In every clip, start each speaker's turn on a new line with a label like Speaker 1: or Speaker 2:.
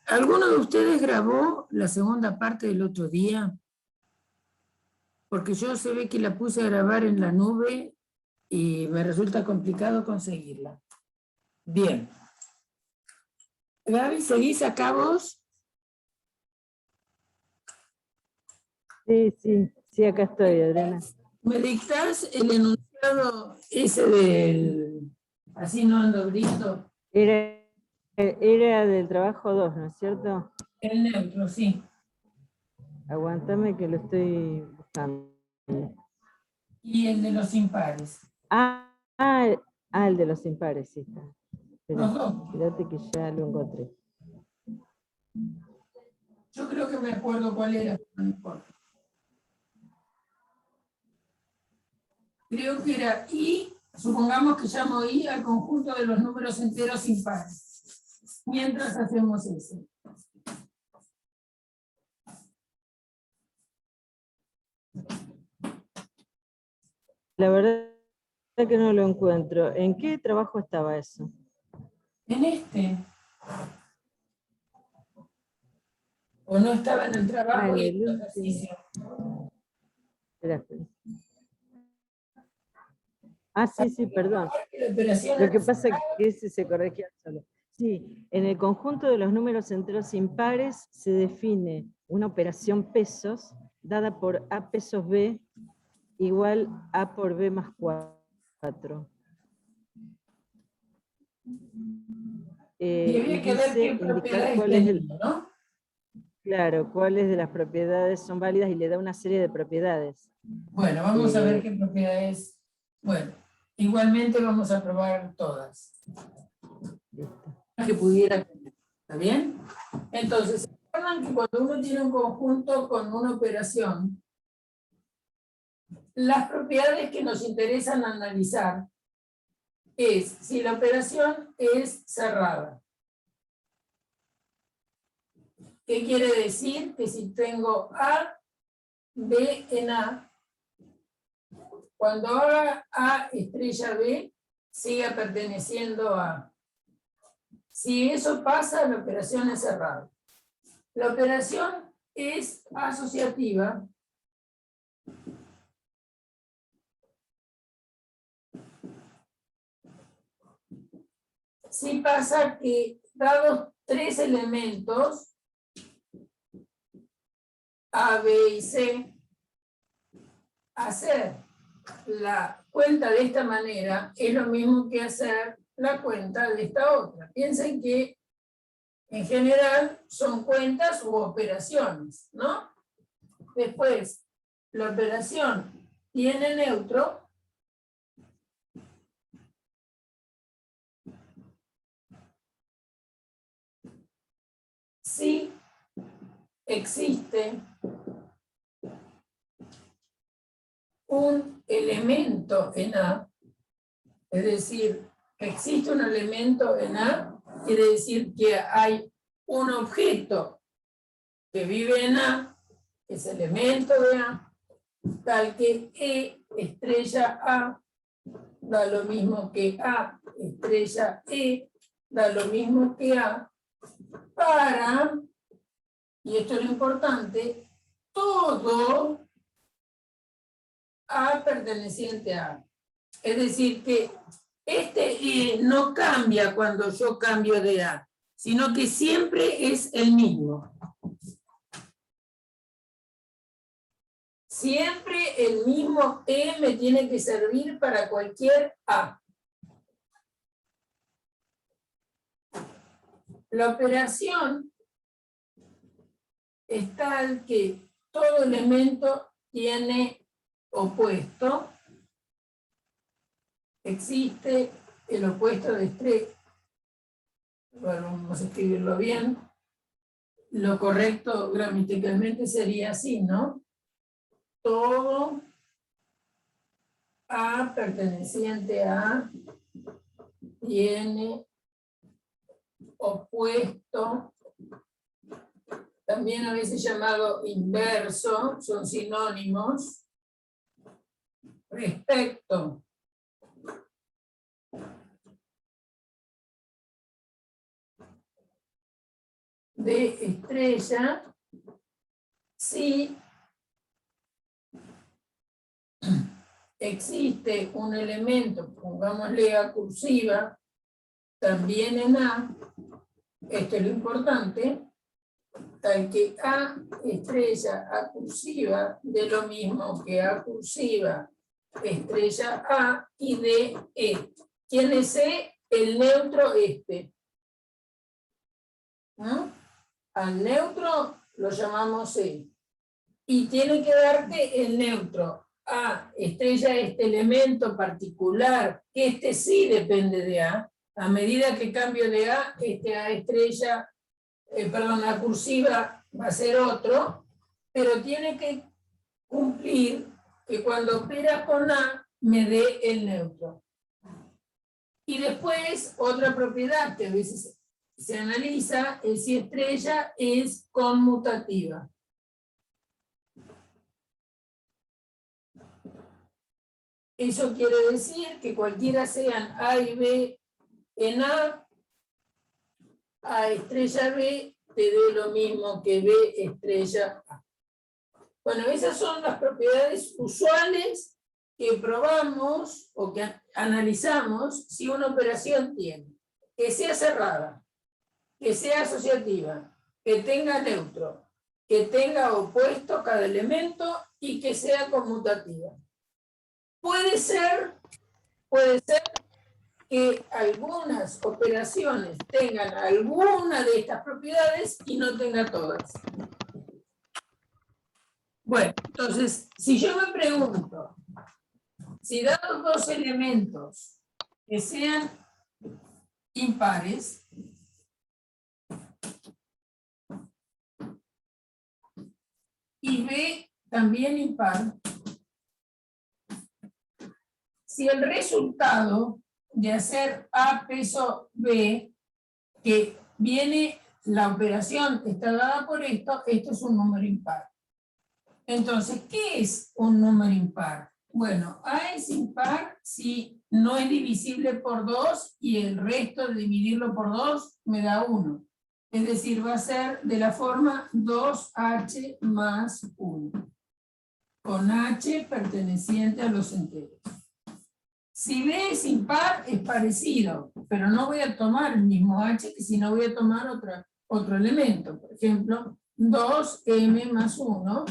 Speaker 1: ¿Alguno de ustedes grabó la segunda parte del otro día? Porque yo se ve que la puse a grabar en la nube y me resulta complicado conseguirla. Bien. Gaby, ¿seguís acá vos?
Speaker 2: Sí, acá estoy, Adriana.
Speaker 1: ¿Me dictás el enunciado ese del... así no ando grito?
Speaker 2: Era del trabajo 2, ¿no es cierto?
Speaker 1: El neutro, sí.
Speaker 2: Aguántame que lo estoy buscando.
Speaker 1: Y el de los impares.
Speaker 2: El de los impares, sí está.
Speaker 1: Los dos.
Speaker 2: Fíjate que ya lo encontré.
Speaker 1: Yo creo que me acuerdo cuál era, pero no importa. Creo que era I, supongamos que llamo I al conjunto de los números enteros impares. Mientras hacemos eso.
Speaker 2: La verdad es que no lo encuentro. ¿En qué trabajo estaba eso?
Speaker 1: En este. O no estaba en el trabajo
Speaker 2: En
Speaker 1: y
Speaker 2: el
Speaker 1: en el
Speaker 2: último.
Speaker 1: ejercicio.
Speaker 2: Espera. Sí, perdón.
Speaker 1: La
Speaker 2: Lo que pasa es que ese se corregía solo. Sí, en el conjunto de los números enteros impares se define una operación pesos dada por A pesos B igual A por B más 4.
Speaker 1: y había que ver qué
Speaker 2: Indicar
Speaker 1: propiedades tenía, ¿no?
Speaker 2: Claro, cuáles de las propiedades son válidas y le da una serie de propiedades.
Speaker 1: Bueno, vamos a ver qué propiedades. Bueno, igualmente vamos a probar todas.
Speaker 2: Listo.
Speaker 1: Que pudiera tener. ¿Está bien? Entonces, ¿se acuerdan que cuando uno tiene un conjunto con una operación, las propiedades que nos interesan analizar es si la operación es cerrada? ¿Qué quiere decir? Que si tengo A, B en A, cuando haga A estrella B, siga perteneciendo a. Si eso pasa, la operación es cerrada. La operación es asociativa si pasa que, dados tres elementos, A, B y C, hacer la cuenta de esta manera es lo mismo que hacer la cuenta de esta otra. Piensen que en general son cuentas u operaciones, ¿no? Después, la operación tiene neutro si existe un elemento en A, es decir, existe un elemento en A, quiere decir que hay un objeto que vive en A, que es elemento de A, tal que E estrella A da lo mismo que A estrella E, da lo mismo que A, para, y esto es lo importante, todo A perteneciente a. Es decir, que este no cambia cuando yo cambio de A, sino que siempre es el mismo. Siempre el mismo E me tiene que servir para cualquier A. La operación es tal que todo elemento tiene opuesto. Existe el opuesto de estrella. Bueno, vamos a escribirlo bien. Lo correcto gramaticalmente sería así, ¿no? Todo A perteneciente a tiene opuesto, también a veces llamado inverso, son sinónimos, respecto de estrella si existe un elemento, pongámosle A cursiva, también en A, esto es lo importante, tal que A estrella A cursiva de lo mismo que A cursiva estrella A y de E. ¿Quién es E? El neutro este. ¿No? Al neutro lo llamamos E. Y tiene que darte el neutro. A estrella este elemento particular, que este sí depende de A. A medida que cambio de A, este A estrella, A cursiva va a ser otro, pero tiene que cumplir que cuando opera con A me dé el neutro. Y después, otra propiedad que a veces se analiza es si estrella es conmutativa. Eso quiere decir que cualquiera sean A y B en A estrella B te dé lo mismo que B estrella A. Bueno, esas son las propiedades usuales que probamos o que analizamos si una operación tiene. Que sea cerrada, que sea asociativa, que tenga neutro, que tenga opuesto cada elemento y que sea conmutativa. Puede ser que algunas operaciones tengan alguna de estas propiedades y no tengan todas. Bueno, entonces, si yo me pregunto, si dados dos elementos que sean impares, y B también impar, si el resultado de hacer A peso B, que viene, la operación está dada por esto, esto es un número impar. Entonces, ¿qué es un número impar? Bueno, A es impar si no es divisible por 2 y el resto de dividirlo por 2 me da 1. Es decir, va a ser de la forma 2h más 1, con h perteneciente a los enteros. Si B es impar, es parecido, pero no voy a tomar el mismo h que si no voy a tomar otro elemento. Por ejemplo, 2m más 1,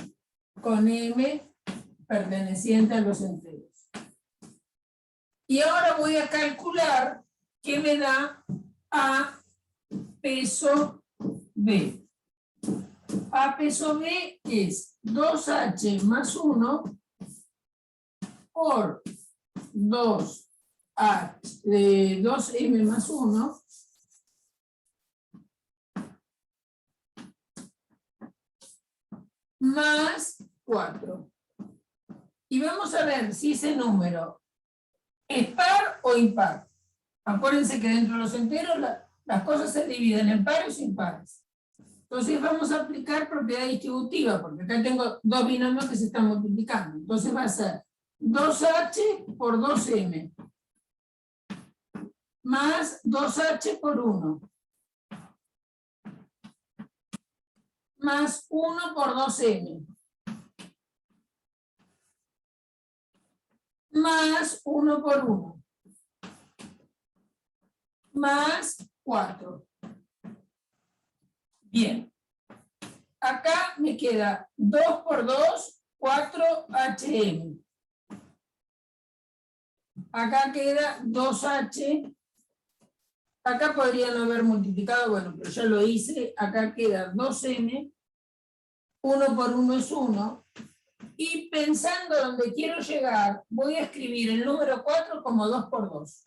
Speaker 1: con m perteneciente a los enteros. Y ahora voy a calcular qué me da A peso B. A peso B es 2h más 1 por 2m más 1 más 4. Y vamos a ver si ese número es par o impar. Acuérdense que dentro de los enteros las cosas se dividen en pares y impares. Entonces vamos a aplicar propiedad distributiva, porque acá tengo dos binomios que se están multiplicando. Entonces va a ser 2h por 2m más 2h por 1 más 1 por 2m más 1 por 1 más 4. Bien. Acá me queda 2 por 2, 4hm. Acá queda 2h. Acá podrían haber multiplicado, bueno, pero ya lo hice. Acá queda 2m. 1 por 1 es 1. Y pensando dónde quiero llegar, voy a escribir el número 4 como 2 por 2.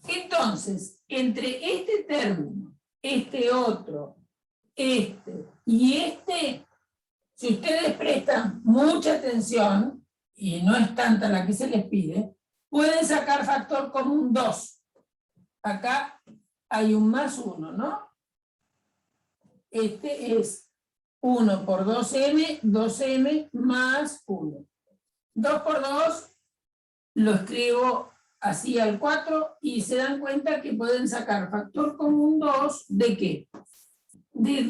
Speaker 1: Entonces, entre este término, este otro, este y este, si ustedes prestan mucha atención, y no es tanta la que se les pide, pueden sacar factor común 2. Acá hay un más 1, ¿no? Este es 1 por 2m, 2m más 1. 2 por 2 lo escribo así al 4, y se dan cuenta que pueden sacar factor común 2, ¿de qué? De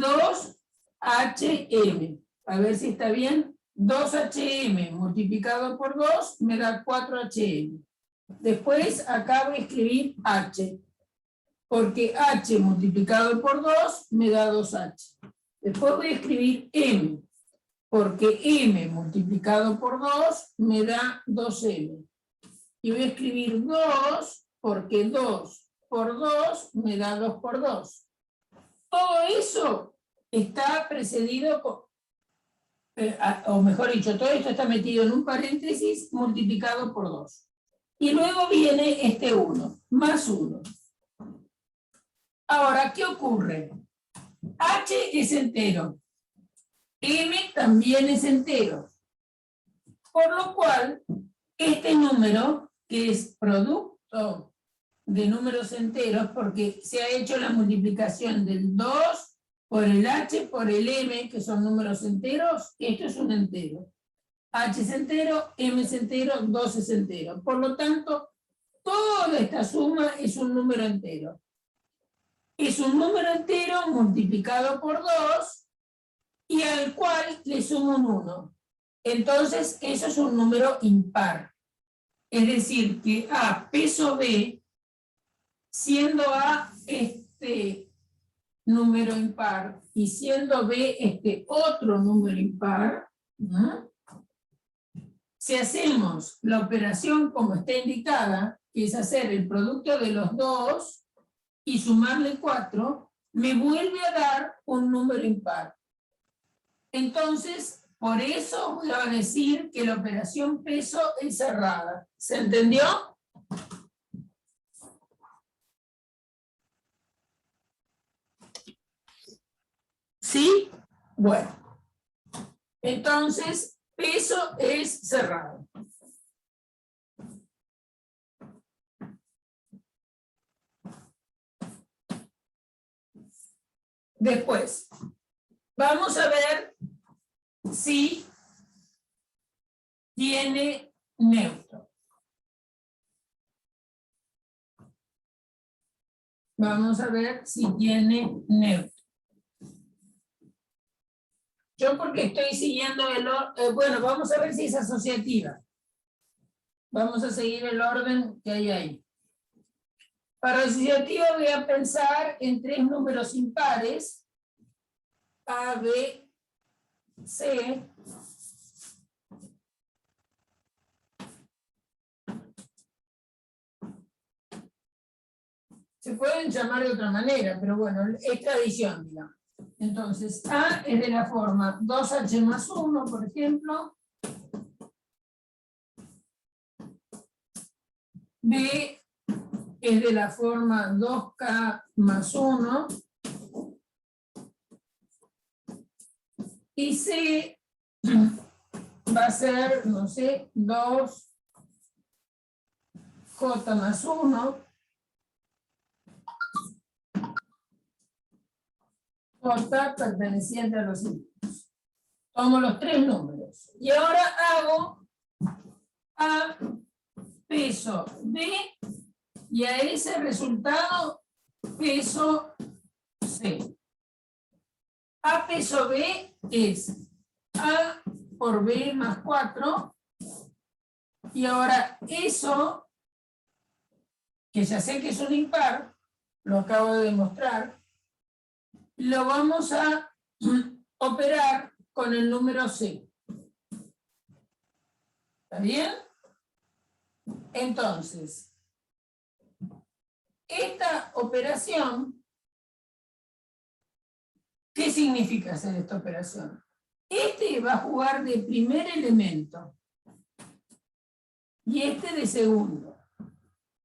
Speaker 1: 2HM. A ver si está bien. 2HM multiplicado por 2 me da 4HM. Después acá voy a escribir H, porque H multiplicado por 2 me da 2H. Después voy a escribir M, porque M multiplicado por 2 me da 2M. Y voy a escribir 2, porque 2 por 2 me da 2 por 2. Todo eso está precedido por, o mejor dicho, todo esto está metido en un paréntesis multiplicado por 2. Y luego viene este 1, más 1. Ahora, ¿qué ocurre? H es entero. M también es entero. Por lo cual, este número, que es producto de números enteros, porque se ha hecho la multiplicación del 2 por el H por el M, que son números enteros, esto es un entero. H es entero, M es entero, 2 es entero. Por lo tanto, toda esta suma es un número entero. Es un número entero multiplicado por 2 y al cual le sumo un 1. Entonces, eso es un número impar. Es decir, que A peso B, siendo A este número impar y siendo B este otro número impar, ¿no? Si hacemos la operación como está indicada, que es hacer el producto de los dos y sumarle 4, me vuelve a dar un número impar. Entonces, por eso voy a decir que la operación peso es cerrada. ¿Se entendió? ¿Sí? Bueno. Entonces, peso es cerrado. Después, vamos a ver si tiene neutro. Vamos a ver si tiene neutro. Yo porque estoy siguiendo el orden, bueno, vamos a ver si es asociativa. Vamos a seguir el orden que hay ahí. Para asociativa voy a pensar en 3 números impares, A, B, C. Se pueden llamar de otra manera, pero bueno, es tradición, digamos. Entonces, A es de la forma 2H más 1, por ejemplo. B es de la forma 2K más 1. Y C va a ser, no sé, 2J más 1. J perteneciente a los inputs. Tomo los 3 números. Y ahora hago A peso B y a ese resultado peso C. A peso B es A por B más 4. Y ahora eso, que ya sé que es un impar, lo acabo de demostrar, lo vamos a operar con el número C. ¿Está bien? Entonces, esta operación, ¿qué significa hacer esta operación? Este va a jugar de primer elemento y este de segundo.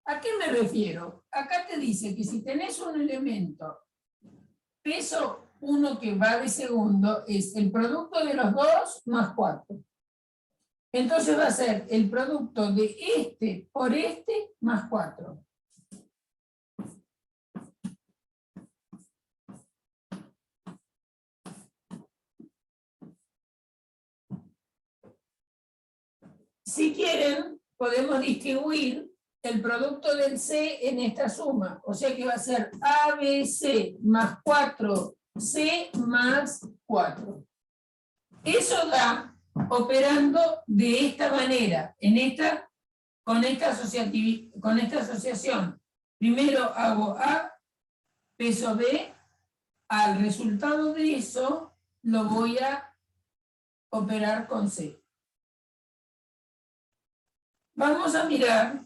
Speaker 1: ¿A qué me refiero? Acá te dice que si tenés un elemento peso 1 que va de segundo, es el producto de los dos más 4. Entonces va a ser el producto de este por este más 4. Si quieren, podemos distribuir el producto del C en esta suma. O sea que va a ser ABC más 4C más 4. Eso da operando de esta manera, con esta asociación. Primero hago A, peso B, al resultado de eso lo voy a operar con C. Vamos a mirar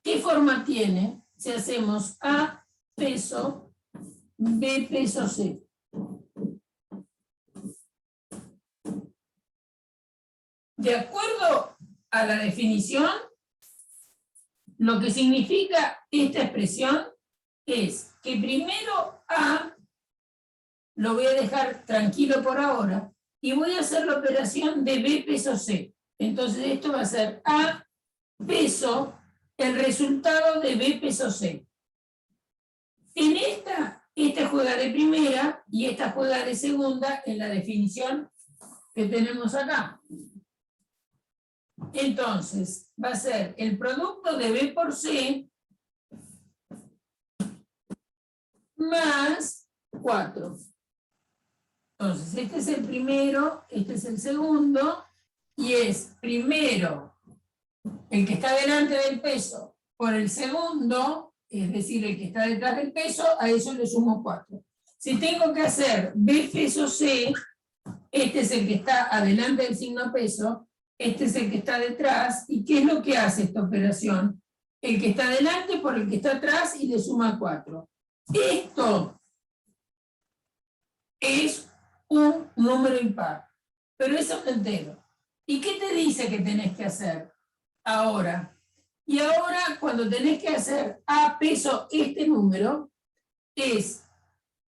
Speaker 1: qué forma tiene si hacemos A peso, B peso C. De acuerdo a la definición, lo que significa esta expresión es que primero A lo voy a dejar tranquilo por ahora y voy a hacer la operación de B peso C. Entonces esto va a ser A peso, el resultado de B peso C. En esta juega de primera y esta juega de segunda en la definición que tenemos acá. Entonces, va a ser el producto de B por C más 4. Entonces, este es el primero, este es el segundo, y es primero el que está delante del peso por el segundo, es decir, el que está detrás del peso, a eso le sumo 4. Si tengo que hacer B peso C, este es el que está adelante del signo peso, este es el que está detrás, ¿y qué es lo que hace esta operación? El que está delante por el que está atrás y le suma 4. Esto es un número impar, pero es un entero. ¿Y qué te dice que tenés que hacer ahora? Y ahora, cuando tenés que hacer A peso este número, es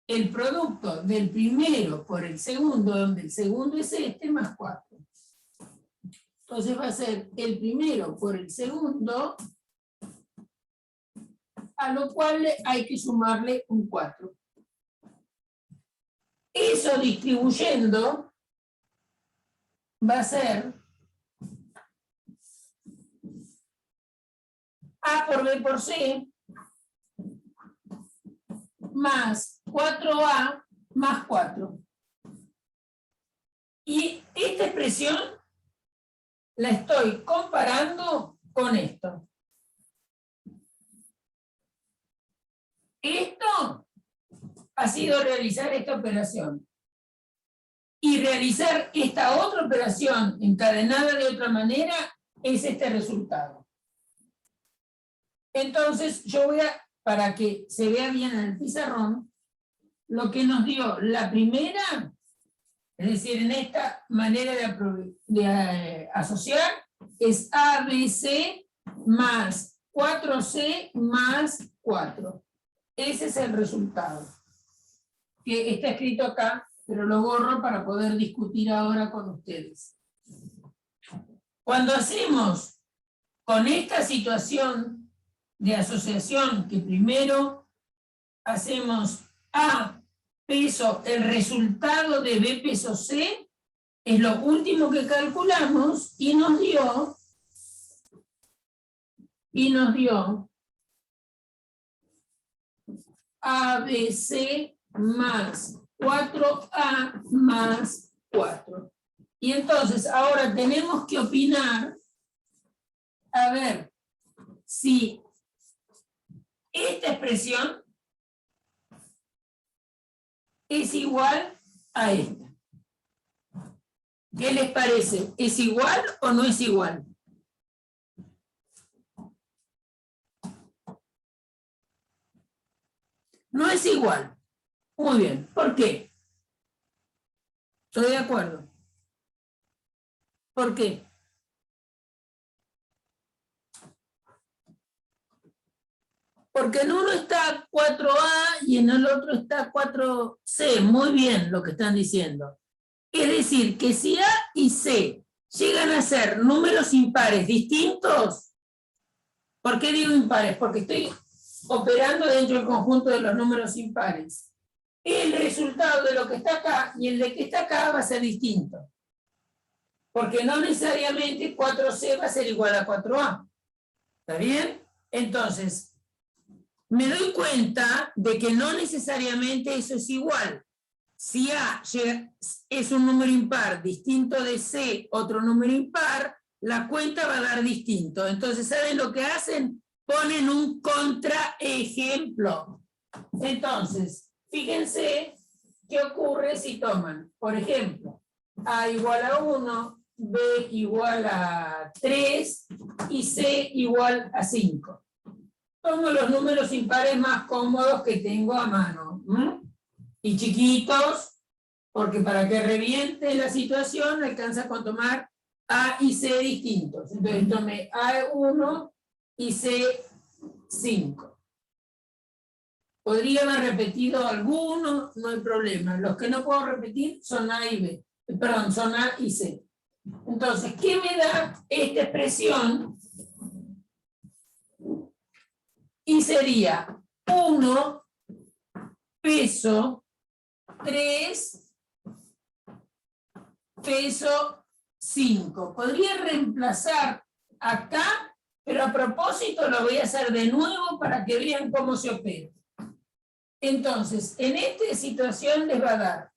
Speaker 1: el producto del primero por el segundo, donde el segundo es este, más 4. Entonces va a ser el primero por el segundo, a lo cual hay que sumarle un 4. Eso distribuyendo va a ser A por B por C más 4A más 4. Y esta expresión la estoy comparando con esto. Esto ha sido realizar esta operación. Y realizar esta otra operación encadenada de otra manera es este resultado. Entonces, yo voy a, para que se vea bien en el pizarrón, lo que nos dio la primera, es decir, en esta manera de asociar, es ABC más 4C más 4. Ese es el resultado, que está escrito acá, pero lo borro para poder discutir ahora con ustedes. Cuando hacemos con esta situación de asociación, que primero hacemos A peso, el resultado de B peso C, es lo último que calculamos y nos dio ABC más 4A más 4. Y entonces ahora tenemos que opinar a ver si esta expresión es igual a esta. ¿Qué les parece? ¿Es igual o no es igual? No es igual. Muy bien. ¿Por qué? Estoy de acuerdo. ¿Por qué? Porque en uno está 4A y en el otro está 4C. Muy bien lo que están diciendo. Es decir, que si A y C llegan a ser números impares distintos, ¿por qué digo impares? Porque estoy operando dentro del conjunto de los números impares. El resultado de lo que está acá y el de que está acá va a ser distinto. Porque no necesariamente 4C va a ser igual a 4A. ¿Está bien? Entonces, me doy cuenta de que no necesariamente eso es igual. Si A es un número impar distinto de C, otro número impar, la cuenta va a dar distinto. Entonces, ¿saben lo que hacen? Ponen un contraejemplo. Entonces, fíjense qué ocurre si toman, por ejemplo, A igual a 1, B igual a 3 y C igual a 5. Tomo los números impares más cómodos que tengo a mano. Y chiquitos, porque para que reviente la situación alcanza con tomar A y C distintos. Entonces tomé A1 y C5. Podría haber repetido algunos, no hay problema. Los que no puedo repetir son A y B. Perdón, son A y C. Entonces, ¿qué me da esta expresión? Y sería 1 peso 3 peso 5. Podría reemplazar acá, pero a propósito lo voy a hacer de nuevo para que vean cómo se opera. Entonces, en esta situación les va a dar,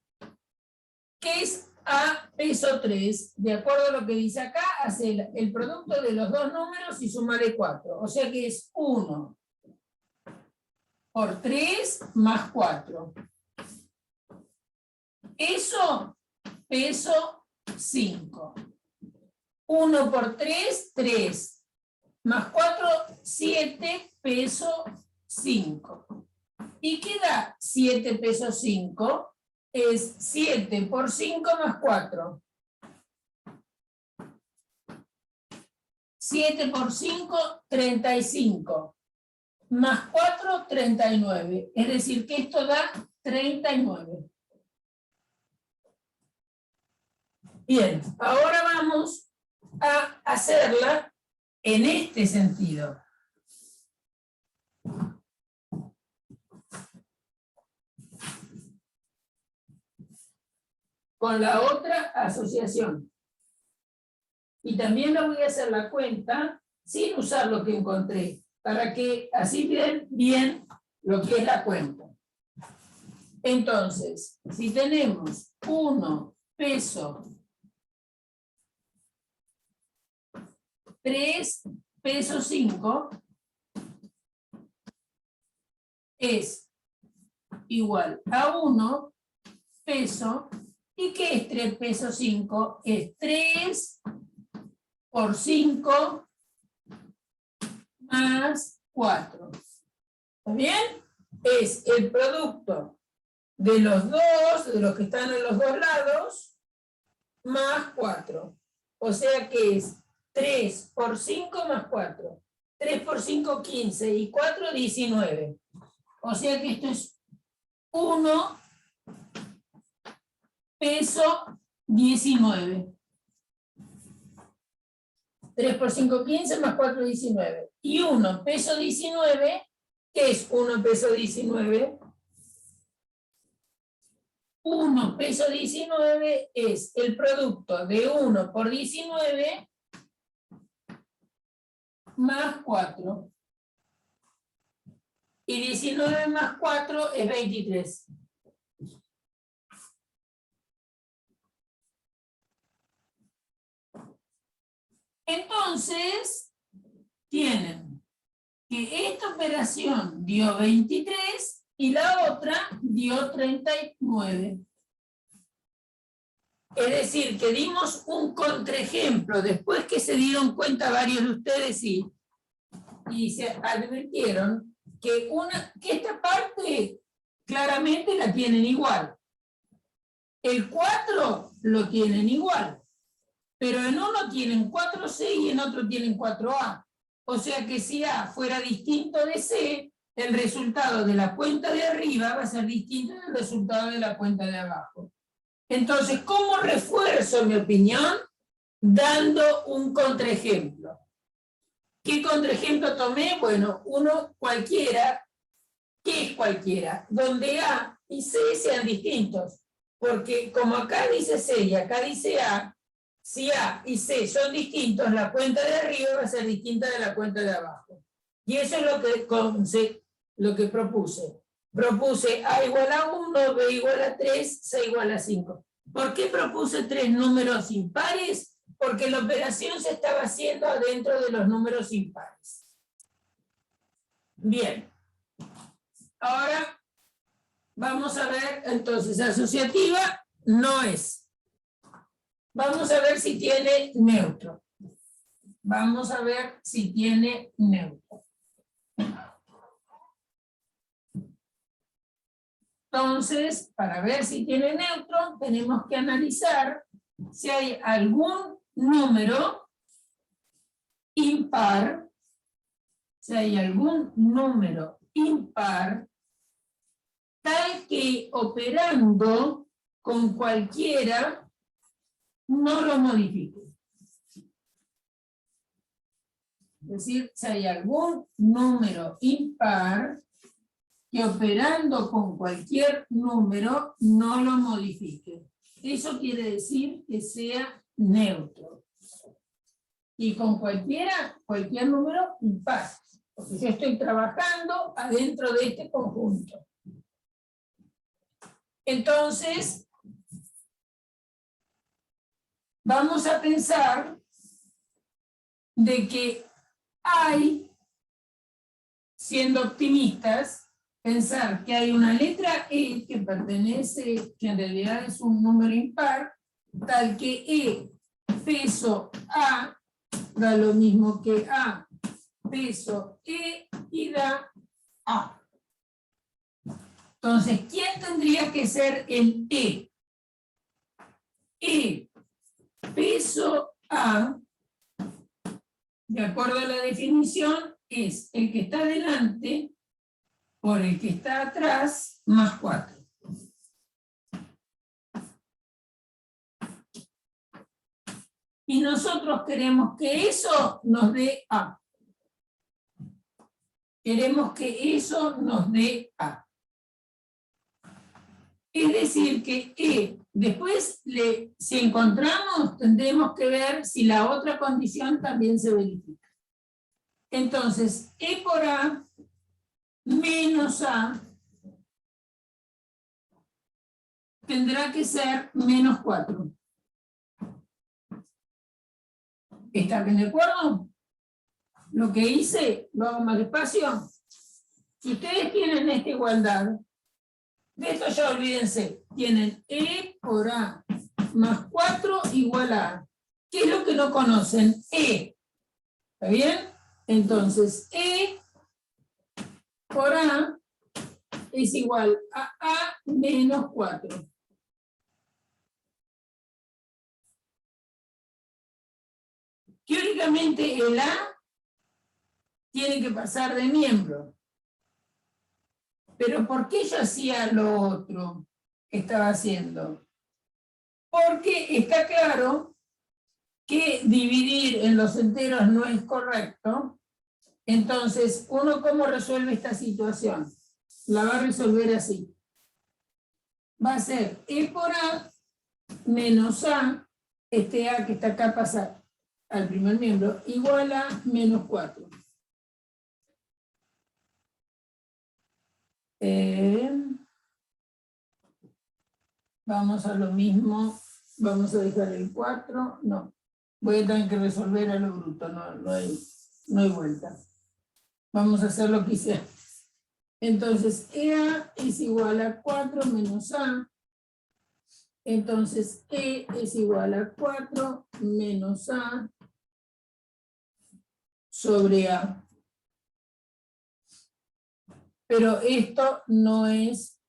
Speaker 1: ¿qué es A peso 3? De acuerdo a lo que dice acá, hace el producto de los dos números y sumarle 4. O sea que es 1 por 3 más 4. Eso, peso 5. 1 por 3, 3. Más 4, 7, peso 5. ¿Y qué da 7 peso 5? Es 7 por 5 más 4. 7 por 5, 35. Más 4, 39. Es decir, que esto da 39. Bien, ahora vamos a hacerla en este sentido. Con la otra asociación. Y también le voy a hacer la cuenta sin usar lo que encontré, para que así vean bien lo que es la cuenta. Entonces, si tenemos 1 peso 3 peso 5 es igual a 1 peso. ¿Y qué es 3 peso 5? Es 3 por 5 más 4. ¿Está bien? Es el producto de los dos, de los que están en los dos lados, más 4. O sea que es 3 por 5 más 4. 3 por 5, 15. Y 4, 19. O sea que esto es 1 peso 19. 3 por 5, 15 más 4, 19. Y 1 peso 19, ¿qué es 1 peso 19? 1 peso 19 es el producto de 1 por 19 más 4. Y 19 más 4 es 23. Entonces, tienen que esta operación dio 23 y la otra dio 39. Es decir, que dimos un contraejemplo, después que se dieron cuenta varios de ustedes y se advirtieron que esta parte claramente la tienen igual. El 4 lo tienen igual, pero en uno tienen 4C y en otro tienen 4A. O sea que si A fuera distinto de C, el resultado de la cuenta de arriba va a ser distinto del resultado de la cuenta de abajo. Entonces, ¿cómo refuerzo mi opinión? Dando un contraejemplo. ¿Qué contraejemplo tomé? Bueno, uno cualquiera. ¿Qué es cualquiera? Donde A y C sean distintos. Porque como acá dice C y acá dice A, si A y C son distintos, la cuenta de arriba va a ser distinta de la cuenta de abajo. Y eso es lo que propuse. Propuse A igual a 1, B igual a 3, C igual a 5. ¿Por qué propuse 3 números impares? Porque la operación se estaba haciendo adentro de los números impares. Bien. Ahora vamos a ver, entonces, asociativa no es. Vamos a ver si tiene neutro. Vamos a ver si tiene neutro. Entonces, para ver si tiene neutro, tenemos que analizar si hay algún número impar, tal que operando con cualquiera no lo modifique. Es decir, si hay algún número impar que operando con cualquier número no lo modifique. Eso quiere decir que sea neutro. Y con cualquier número impar. Porque yo estoy trabajando adentro de este conjunto. Entonces, vamos a pensar de que hay, siendo optimistas, pensar que hay una letra E que pertenece, que en realidad es un número impar, tal que E peso A da lo mismo que A peso E y da A. Entonces, ¿quién tendría que ser el E? E peso A, de acuerdo a la definición, es el que está delante por el que está atrás más 4. Y nosotros queremos que eso nos dé A. Queremos que eso nos dé A. Es decir, que E, después, si encontramos, tendremos que ver si la otra condición también se verifica. Entonces, E por A menos A tendrá que ser menos 4. ¿Está bien de acuerdo? Lo que hice, lo hago más despacio. Si ustedes tienen esta igualdad, de esto ya olvídense, tienen E por A más 4 igual a A. ¿Qué es lo que no conocen? E. ¿Está bien? Entonces, E por A es igual a A menos 4. Teóricamente, el A tiene que pasar de miembro. Pero ¿por qué yo hacía lo otro que estaba haciendo? Porque está claro que dividir en los enteros no es correcto. Entonces, ¿uno cómo resuelve esta situación? La va a resolver así. Va a ser E por A menos A, este A que está acá pasa al primer miembro, igual a menos 4. Vamos a lo mismo, vamos a dejar el 4, no. Voy a tener que resolver a lo bruto, no hay vuelta. Vamos a hacer lo que hice antes. Entonces, EA es igual a 4 menos A. Entonces, E es igual a 4 menos A sobre A. Pero esto no es,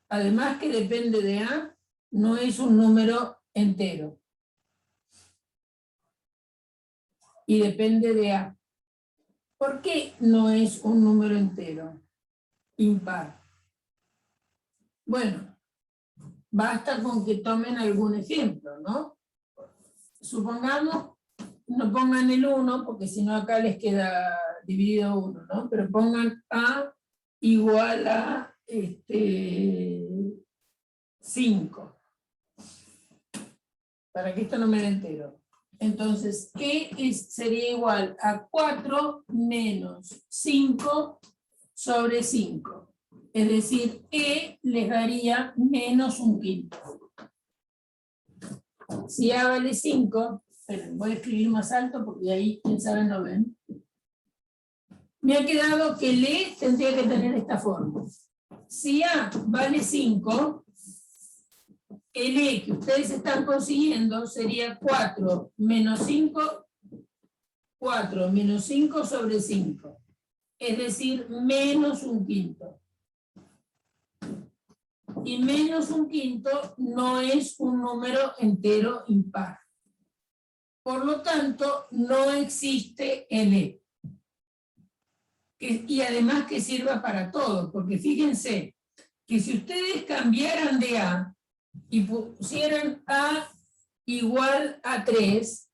Speaker 1: además que depende de A, no es un número entero. Y depende de A. ¿Por qué no es un número entero? Impar. Bueno, basta con que tomen algún ejemplo, ¿no? Supongamos, no pongan el 1, porque si no acá les queda dividido 1, ¿no? Pero pongan A igual a 5. ¿Está para que esto no me dé entero. Entonces, sería igual a 4 menos 5 sobre 5. Es decir, les daría menos un quinto. Si A vale 5, esperen, voy a escribir más alto porque ahí, quién sabe, no ven. Me ha quedado que el tendría que tener esta forma. Si A vale 5, el que ustedes están consiguiendo sería 4 menos 5, 4 menos 5 sobre 5. Es decir, menos un quinto. Y menos un quinto no es un número entero impar. Por lo tanto, no existe el y además que sirva para todo, porque fíjense que si ustedes cambiaran de A y pusieran A igual a 3,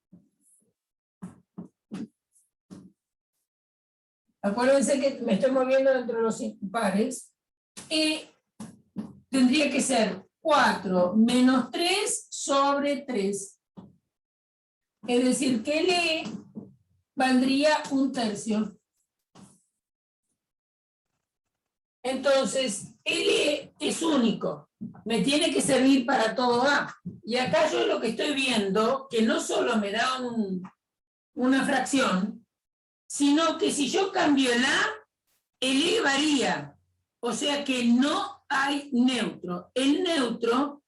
Speaker 1: acuérdense que me estoy moviendo entre los impares, tendría que ser 4 menos 3 sobre 3. Es decir, que el valdría un tercio. Entonces, el es único. Me tiene que servir para todo A. Y acá yo lo que estoy viendo, que no solo me da una fracción, sino que si yo cambio el A, el varía. O sea que no hay neutro. El neutro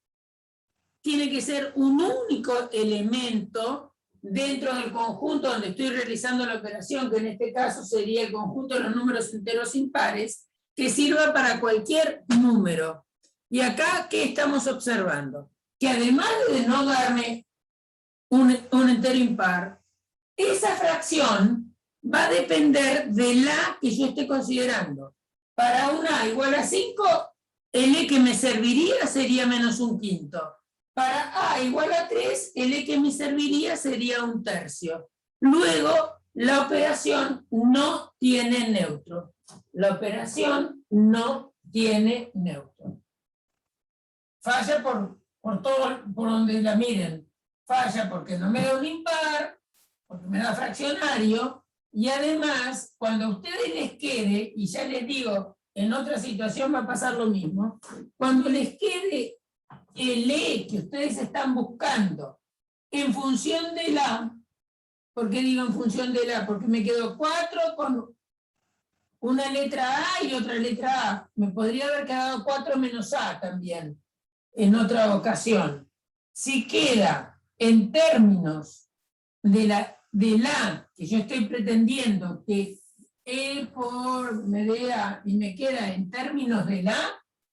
Speaker 1: tiene que ser un único elemento dentro del conjunto donde estoy realizando la operación, que en este caso sería el conjunto de los números enteros impares, que sirva para cualquier número. Y acá, ¿qué estamos observando? Que además de no darme un entero impar, esa fracción va a depender de la que yo esté considerando. Para un A igual a 5, el que me serviría sería menos un quinto. Para A igual a 3, el que me serviría sería un tercio. Luego, la operación no tiene neutro. La operación no tiene neutro. Falla por todo, por donde la miren. Falla porque no me da un impar, porque me da fraccionario, y además, cuando a ustedes les quede, y ya les digo, en otra situación va a pasar lo mismo, cuando les quede el que ustedes están buscando en función de la, ¿por qué digo en función de la? Porque me quedo 4 con una letra A y otra letra A. Me podría haber quedado 4 menos A también, en otra ocasión. Si queda en términos de la que yo estoy pretendiendo que E por me dé A y me queda en términos de la,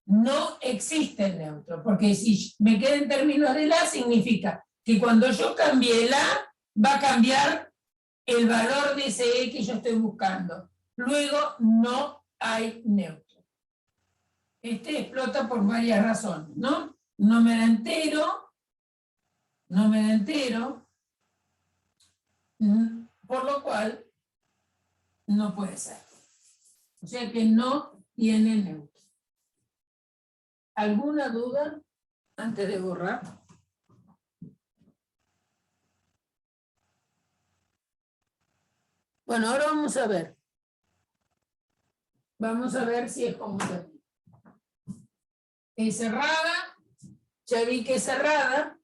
Speaker 1: no existe el neutro, porque si me queda en términos de la, significa que cuando yo cambie la, va a cambiar el valor de ese E que yo estoy buscando. Luego no hay neutro. Este explota por varias razones, ¿no? No me da entero, por lo cual no puede ser. O sea que no tiene neutro. ¿Alguna duda antes de borrar? Bueno, ahora vamos a ver. Vamos a ver si es conmutativa. Es cerrada, ya vi que es cerrada,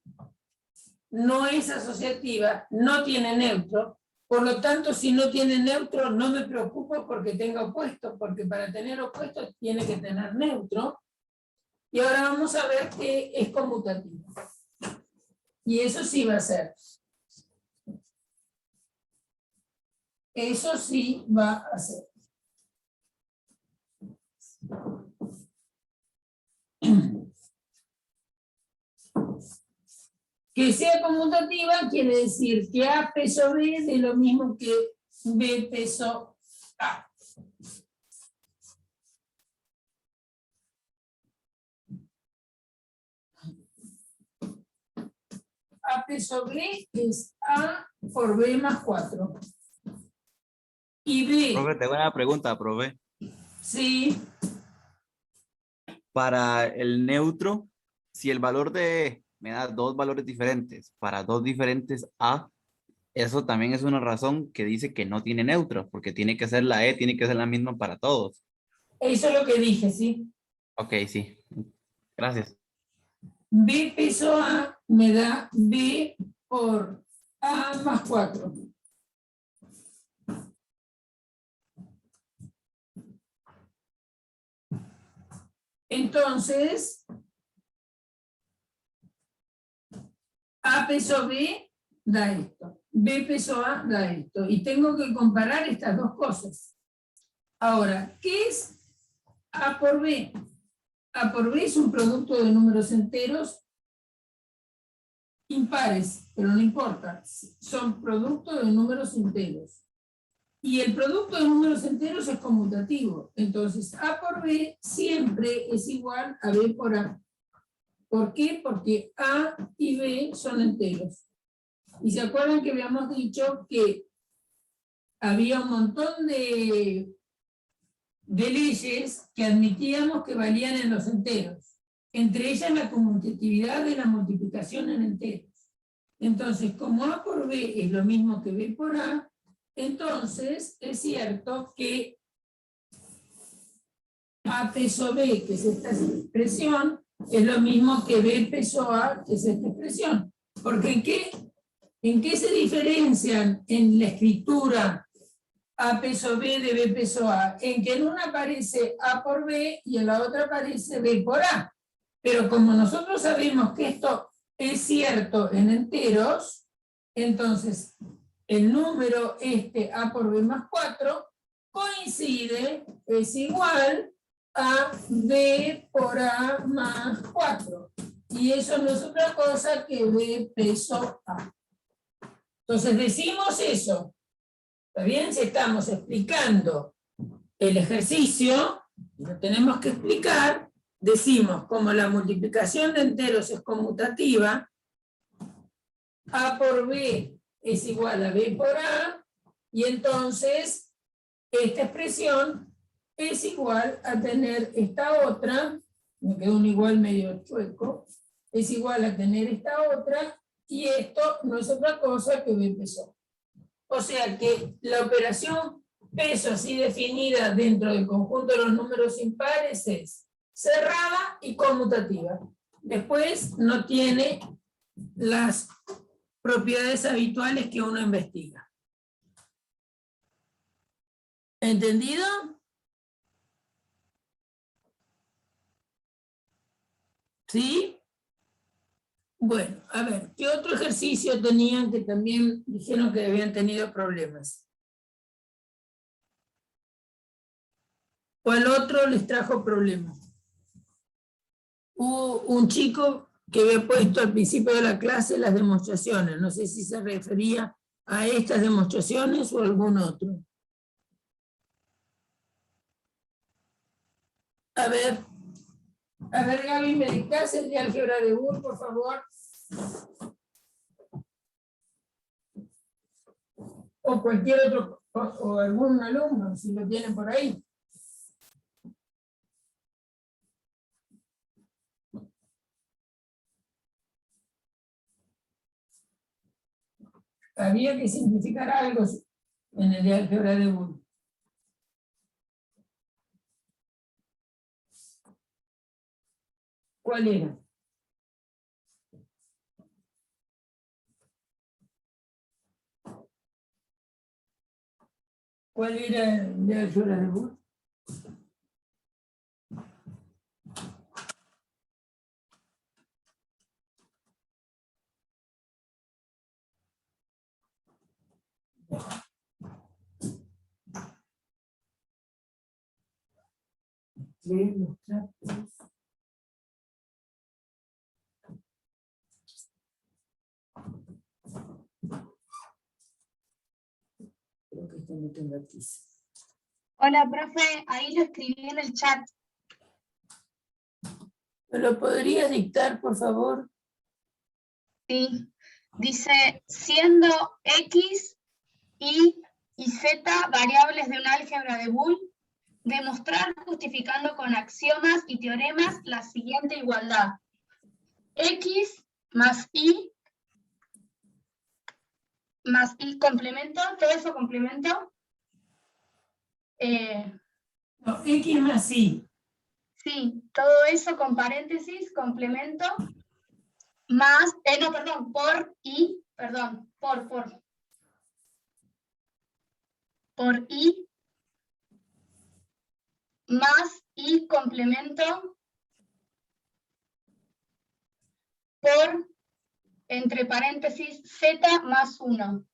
Speaker 1: no es asociativa, no tiene neutro, por lo tanto, si no tiene neutro, no me preocupo porque tenga opuesto, porque para tener opuesto tiene que tener neutro. Y ahora vamos a ver que es conmutativa. Y eso sí va a ser. Eso sí va a ser. Que sea conmutativa quiere decir que A peso B es lo mismo que B peso A. A peso B es A por B más 4. Y B.
Speaker 3: Profe, tengo una pregunta, profe.
Speaker 1: Sí.
Speaker 3: Para el neutro, si el valor de me da dos valores diferentes para dos diferentes A, eso también es una razón que dice que no tiene neutro, porque tiene que ser la E, tiene que ser la misma para todos.
Speaker 1: Eso es lo que dije, ¿sí?
Speaker 3: Ok, sí. Gracias.
Speaker 1: B peso A me da B por A más 4. Entonces, A peso B da esto. B peso A da esto. Y tengo que comparar estas dos cosas. Ahora, ¿qué es A por B? A por B es un producto de números enteros impares, pero no importa. Son productos de números enteros. Y el producto de números enteros es conmutativo. Entonces, A por B siempre es igual a B por A. ¿Por qué? Porque A y B son enteros. Y se acuerdan que habíamos dicho que había un montón de leyes que admitíamos que valían en los enteros. Entre ellas la conmutatividad de la multiplicación en enteros. Entonces, como A por B es lo mismo que B por A, entonces es cierto que A peso B, que es esta expresión, es lo mismo que B peso A, que es esta expresión. Porque ¿en qué se diferencian en la escritura A peso B de B peso A? En que en una aparece A por B y en la otra aparece B por A. Pero como nosotros sabemos que esto es cierto en enteros, entonces el número A por B más 4 coincide, es igual a B por A más 4. Y eso no es otra cosa que B peso A. Entonces decimos eso. ¿Está bien? Si estamos explicando el ejercicio, lo tenemos que explicar, decimos, como la multiplicación de enteros es conmutativa, A por B es igual a B por A, y entonces esta expresión es igual a tener esta otra, me quedó un igual medio chueco, es igual a tener esta otra, y esto no es otra cosa que B peso. O sea que la operación peso así definida dentro del conjunto de los números impares es cerrada y conmutativa. Después no tiene las propiedades habituales que uno investiga. ¿Entendido? ¿Sí? Bueno, a ver, ¿qué otro ejercicio tenían que también dijeron que habían tenido problemas? ¿Cuál otro les trajo problemas? Hubo un chico que había puesto al principio de la clase las demostraciones. No sé si se refería a estas demostraciones o a algún otro. A ver, Gaby, ¿me dictás el de álgebra de Boole, por favor? O cualquier otro, o algún alumno, si lo tienen por ahí. Había que simplificar algo en el de álgebra de Boole. ¿Cuál era? ¿Cuál era el de álgebra de Boole? Creo que esto no tengo aquí.
Speaker 4: Hola, profe, ahí lo escribí en el chat.
Speaker 1: ¿Me lo podrías dictar, por favor?
Speaker 4: Sí, dice, siendo X, Y y Z variables de un álgebra de Boole, demostrar justificando con axiomas y teoremas la siguiente igualdad. X más I complemento, todo eso complemento.
Speaker 1: No, X más Y.
Speaker 4: Sí, todo eso con paréntesis, complemento, más, no, perdón, por I, perdón, por I, más I complemento, por, entre paréntesis, Z más 1.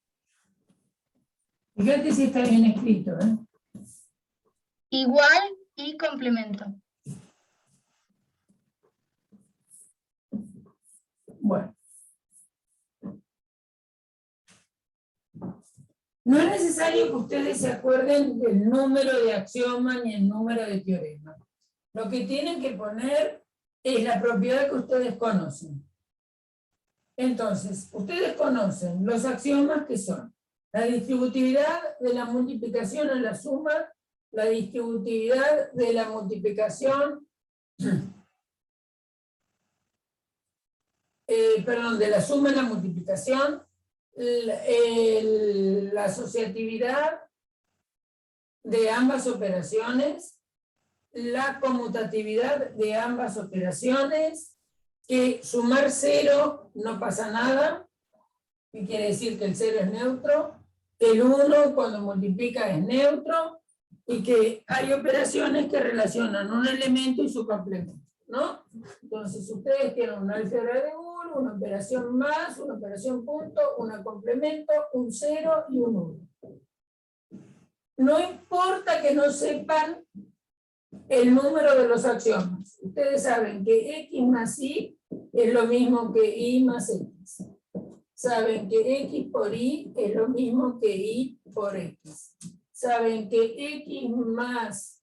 Speaker 1: Fíjate si está bien escrito, ¿eh?
Speaker 4: Igual I complemento.
Speaker 1: Bueno. No es necesario que ustedes se acuerden del número de axioma ni el número de teorema. Lo que tienen que poner es la propiedad que ustedes conocen. Entonces, ustedes conocen los axiomas que son la distributividad de la multiplicación en la suma, la distributividad de la multiplicación, de la suma en la multiplicación, la asociatividad de ambas operaciones, la conmutatividad de ambas operaciones, que sumar 0 no pasa nada, que quiere decir que el 0 es neutro, el 1 cuando multiplica es neutro, y que hay operaciones que relacionan un elemento y su complemento, ¿no? Entonces ustedes tienen una álgebra de 1, una operación más, una operación punto, una complemento, un 0 y un 1. No importa que no sepan el número de los axiomas. Ustedes saben que X más Y es lo mismo que Y más X. Saben que X por Y es lo mismo que Y por X. Saben que X más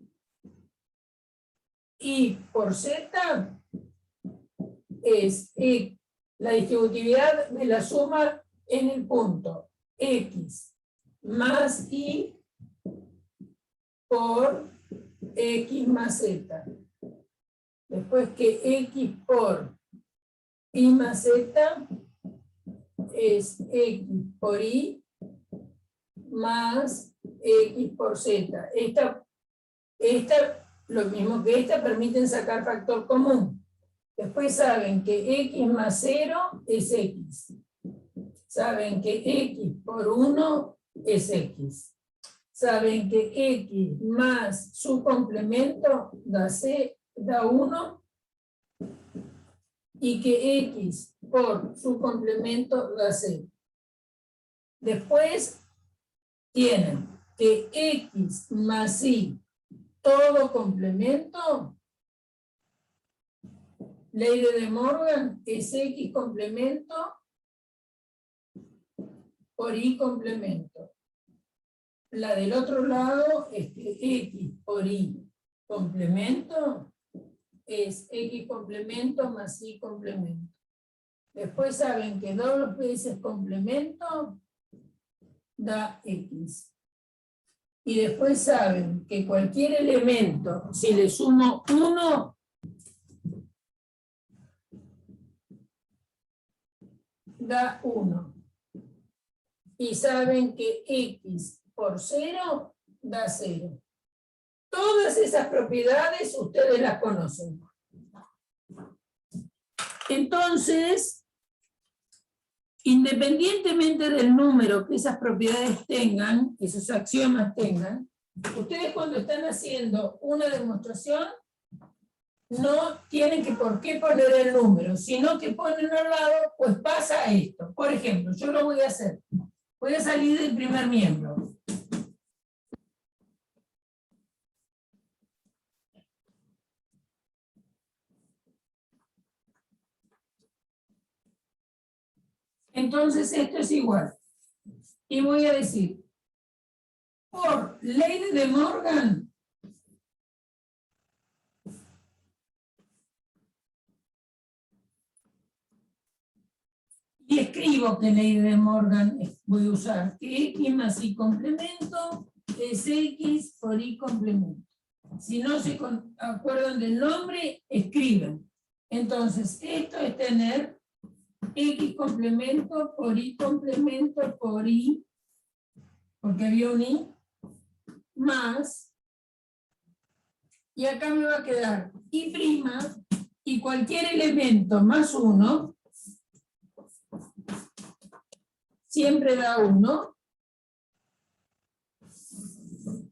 Speaker 1: Y por Z es la distributividad de la suma en el punto X más Y por X más Z. Después que X por Y más Z es X por Y más X por Z. Esta, lo mismo que esta, permiten sacar factor común. Después saben que X más 0 es X. Saben que X por 1 es X. Saben que X más su complemento da 1 y que X por su complemento da 0. Después tienen que X más Y todo complemento, ley de De Morgan, es X complemento por Y complemento. La del otro lado es que X por Y complemento es X complemento más Y complemento. Después saben que 2 veces complemento da X. Y después saben que cualquier elemento, si le sumo 1, da 1. Y saben que X por 0 da 0. Todas esas propiedades ustedes las conocen. Entonces, independientemente del número que esas propiedades tengan, esos axiomas tengan, ustedes cuando están haciendo una demostración no tienen que por qué poner el número, sino que ponen al lado, pues pasa esto. Por ejemplo, yo lo voy a hacer. Voy a salir del primer miembro. Entonces esto es igual. Y voy a decir, por ley de De Morgan, y escribo que ley de De Morgan voy a usar que X más Y complemento es X por Y complemento. Si no se acuerdan del nombre, escriben. Entonces, esto es tener X complemento por Y complemento por Y, porque había un Y, más, y acá me va a quedar Y' y cualquier elemento más 1, siempre da 1.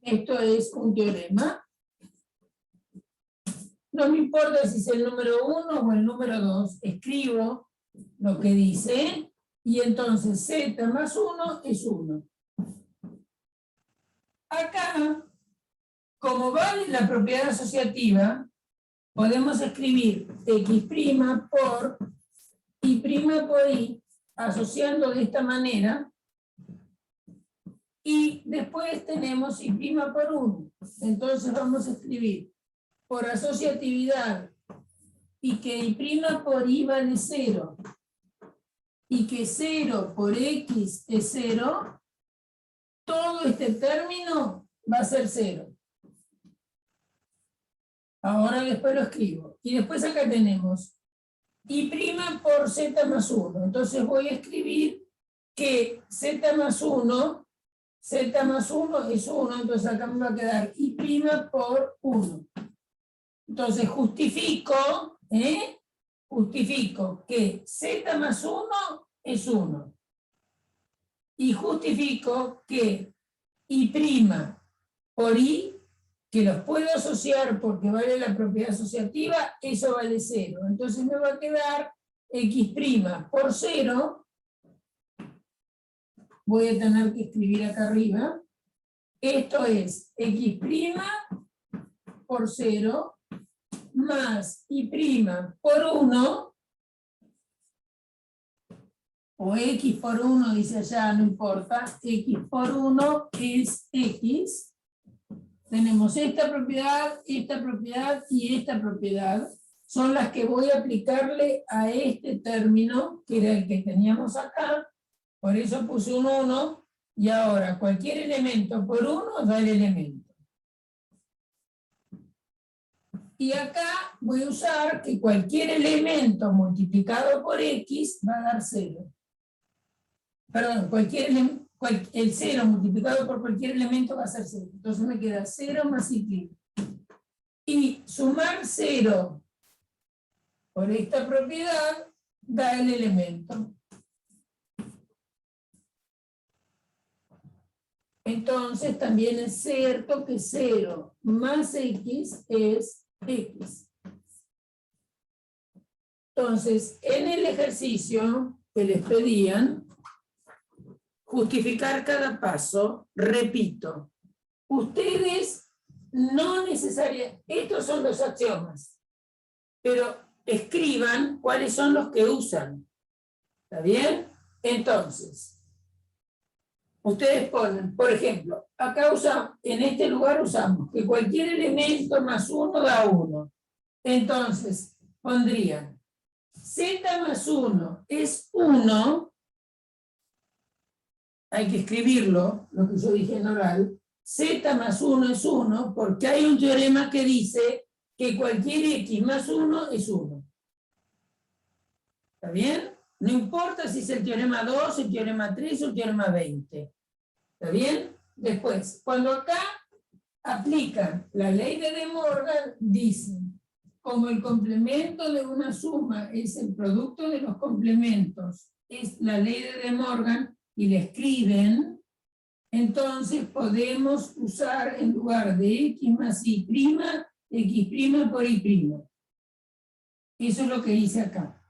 Speaker 1: Esto es un teorema. No me importa si es el número 1 o el número 2, escribo lo que dice, y entonces Z más 1 es 1. Acá, como vale la propiedad asociativa, podemos escribir X' por Y' por Y, asociando de esta manera, y después tenemos Y' por 1. Entonces vamos a escribir por asociatividad, y que Y' por Y vale 0, y que 0 por X es 0, todo este término va a ser 0. Ahora después lo escribo. Y después acá tenemos Y' por Z más 1. Entonces voy a escribir que Z más 1 es 1, entonces acá me va a quedar Y' por 1. Entonces justifico que Z más 1 es 1. Y justifico que Y' por Y, que los puedo asociar porque vale la propiedad asociativa, eso vale 0. Entonces me va a quedar X' por 0. Voy a tener que escribir acá arriba. Esto es X' por 0 más Y' por 1, o X por 1 dice allá, no importa, X por 1 es X. Tenemos esta propiedad y esta propiedad. Son las que voy a aplicarle a este término, que era el que teníamos acá. Por eso puse un 1, y ahora cualquier elemento por 1 da el elemento. Y acá voy a usar que cualquier elemento multiplicado por X va a dar 0. Perdón, el 0 multiplicado por cualquier elemento va a ser 0. Entonces me queda 0 más Y'. Y sumar 0 por esta propiedad da el elemento. Entonces también es cierto que 0 más X es X. Entonces, en el ejercicio que les pedían, justificar cada paso, repito, ustedes no necesariamente, estos son los axiomas, pero escriban cuáles son los que usan. ¿Está bien? Entonces, ustedes ponen, por ejemplo, acá usamos, en este lugar usamos que cualquier elemento más 1 da 1. Entonces, pondrían Z más 1 es 1, hay que escribirlo, lo que yo dije en oral, Z más 1 es 1, porque hay un teorema que dice que cualquier X más 1 es 1. ¿Está bien? No importa si es el teorema 2, el teorema 3 o el teorema 20. ¿Está bien? Después, cuando acá aplican la ley de De Morgan, dicen, como el complemento de una suma es el producto de los complementos, es la ley de De Morgan, y le escriben, entonces podemos usar en lugar de X más Y', X' por Y'. Eso es lo que hice acá.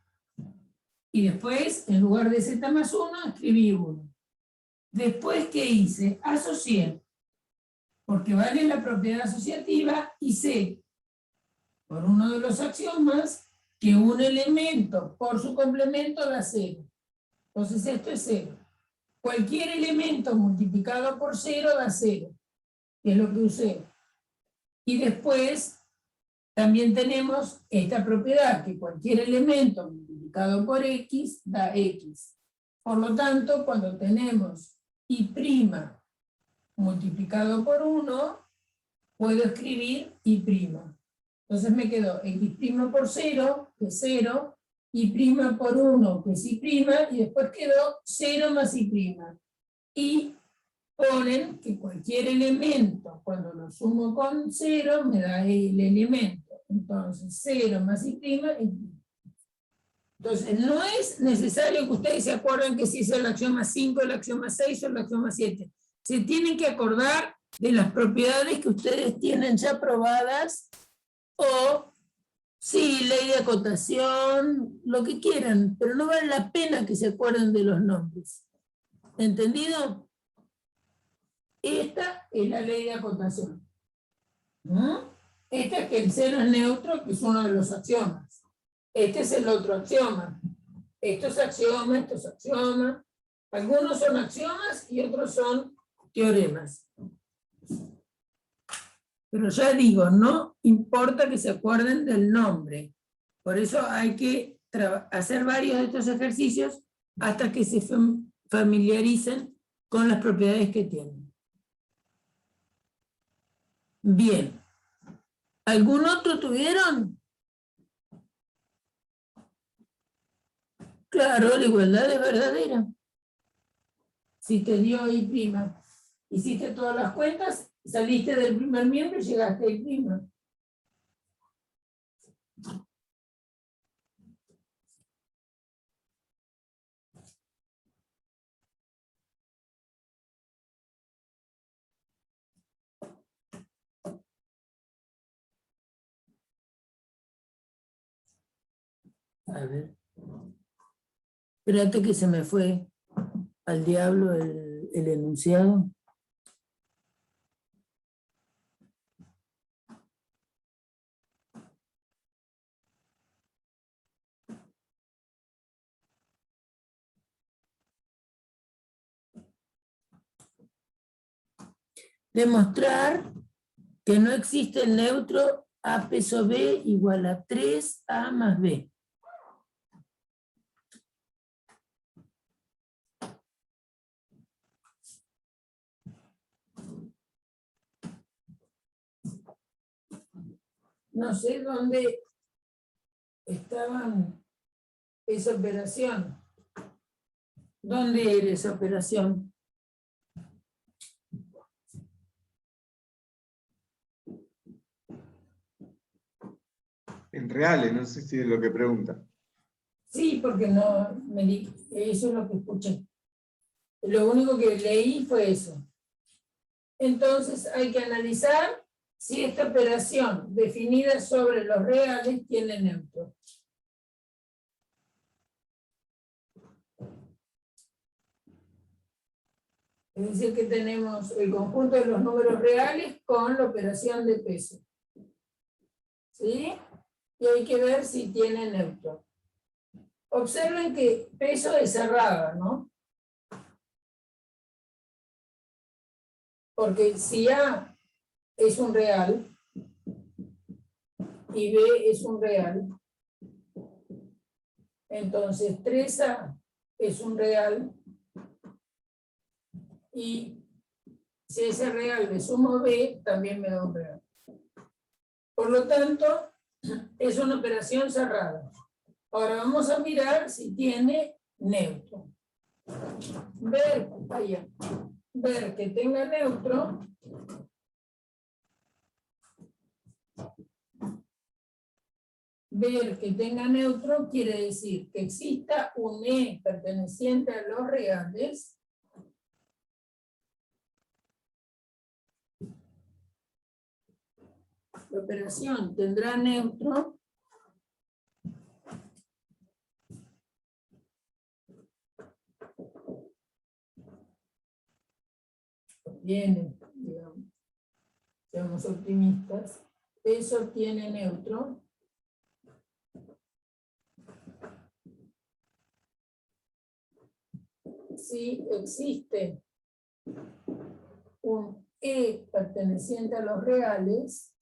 Speaker 1: Y después, en lugar de Z más 1, escribí 1. Después, ¿qué hice? Asocié, porque vale la propiedad asociativa, y sé, por uno de los axiomas, que un elemento por su complemento da 0. Entonces esto es 0. Cualquier elemento multiplicado por 0 da 0, que es lo que usé. Y después también tenemos esta propiedad, que cualquier elemento multiplicado por X da X. Por lo tanto, cuando tenemos Y' multiplicado por 1, puedo escribir Y'. Entonces me quedó X' por 0, que es 0, y' por 1, que es y', y después quedó 0 más y'. Y ponen que cualquier elemento, cuando lo sumo con 0, me da el elemento. Entonces, 0 más y' es y'. Entonces, no es necesario que ustedes se acuerden que si es el axioma 5, el axioma 6 o el axioma 7. Se tienen que acordar de las propiedades que ustedes tienen ya probadas, o sí, ley de acotación, lo que quieran, pero no vale la pena que se acuerden de los nombres. ¿Entendido? Esta es la ley de acotación. Esta es que el 0 es neutro, que es uno de los axiomas. Este es el otro axioma. Esto es axioma, esto es axioma. Algunos son axiomas y otros son teoremas. Pero ya digo, no importa que se acuerden del nombre. Por eso hay que hacer varios de estos ejercicios hasta que se familiaricen con las propiedades que tienen. Bien. ¿Algún otro tuvieron? Claro, la igualdad es verdadera. Si te dio y', hiciste todas las cuentas, saliste del primer miembro y llegaste a y'. A ver. Espérate que se me fue al diablo el enunciado. Demostrar que no existe el neutro A peso B igual a 3A más B. No sé dónde estaban esa operación. ¿Dónde era esa operación?
Speaker 5: En reales, no sé si es lo que pregunta.
Speaker 1: Sí, porque no me di, eso es lo que escuché. Lo único que leí fue eso. Entonces hay que analizar si esta operación definida sobre los reales tiene neutro. Es decir, que tenemos el conjunto de los números reales con la operación de peso. ¿Sí? Y hay que ver si tiene neutro. Observen que peso es cerrada, ¿no? Porque si A es un real y B es un real, entonces 3A es un real, y si ese real le sumo B, también me da un real. Por lo tanto, es una operación cerrada. Ahora vamos a mirar si tiene neutro. Ver que tenga neutro. Ver que tenga neutro quiere decir que exista un E perteneciente a los reales la operación tendrá neutro viene, digamos, seamos optimistas, eso tiene neutro si existe un E perteneciente a los reales,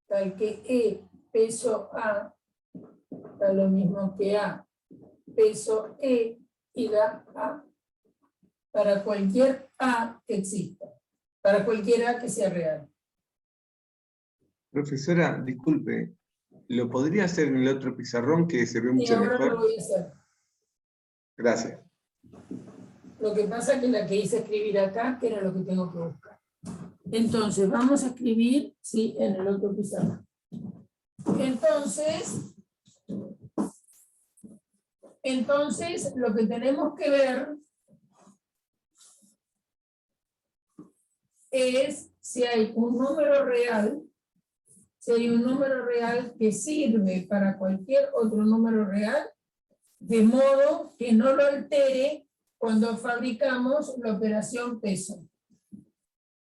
Speaker 1: tal que E peso A da lo mismo que A peso E y da A para cualquier A que exista, para cualquier A que sea real.
Speaker 5: Profesora, disculpe, ¿Lo podría hacer en el otro pizarrón que se ve
Speaker 1: Y
Speaker 5: mucho
Speaker 1: ahora lo
Speaker 5: mejor?
Speaker 1: voy a hacer.
Speaker 5: Gracias.
Speaker 1: Lo que pasa es que la que hice escribir acá, que era lo que tengo que buscar. Entonces, vamos a escribir, sí, en el otro pizarrón. Entonces, lo que tenemos que ver es si hay un número real, que sirve para cualquier otro número real, de modo que no lo altere cuando fabricamos la operación peso.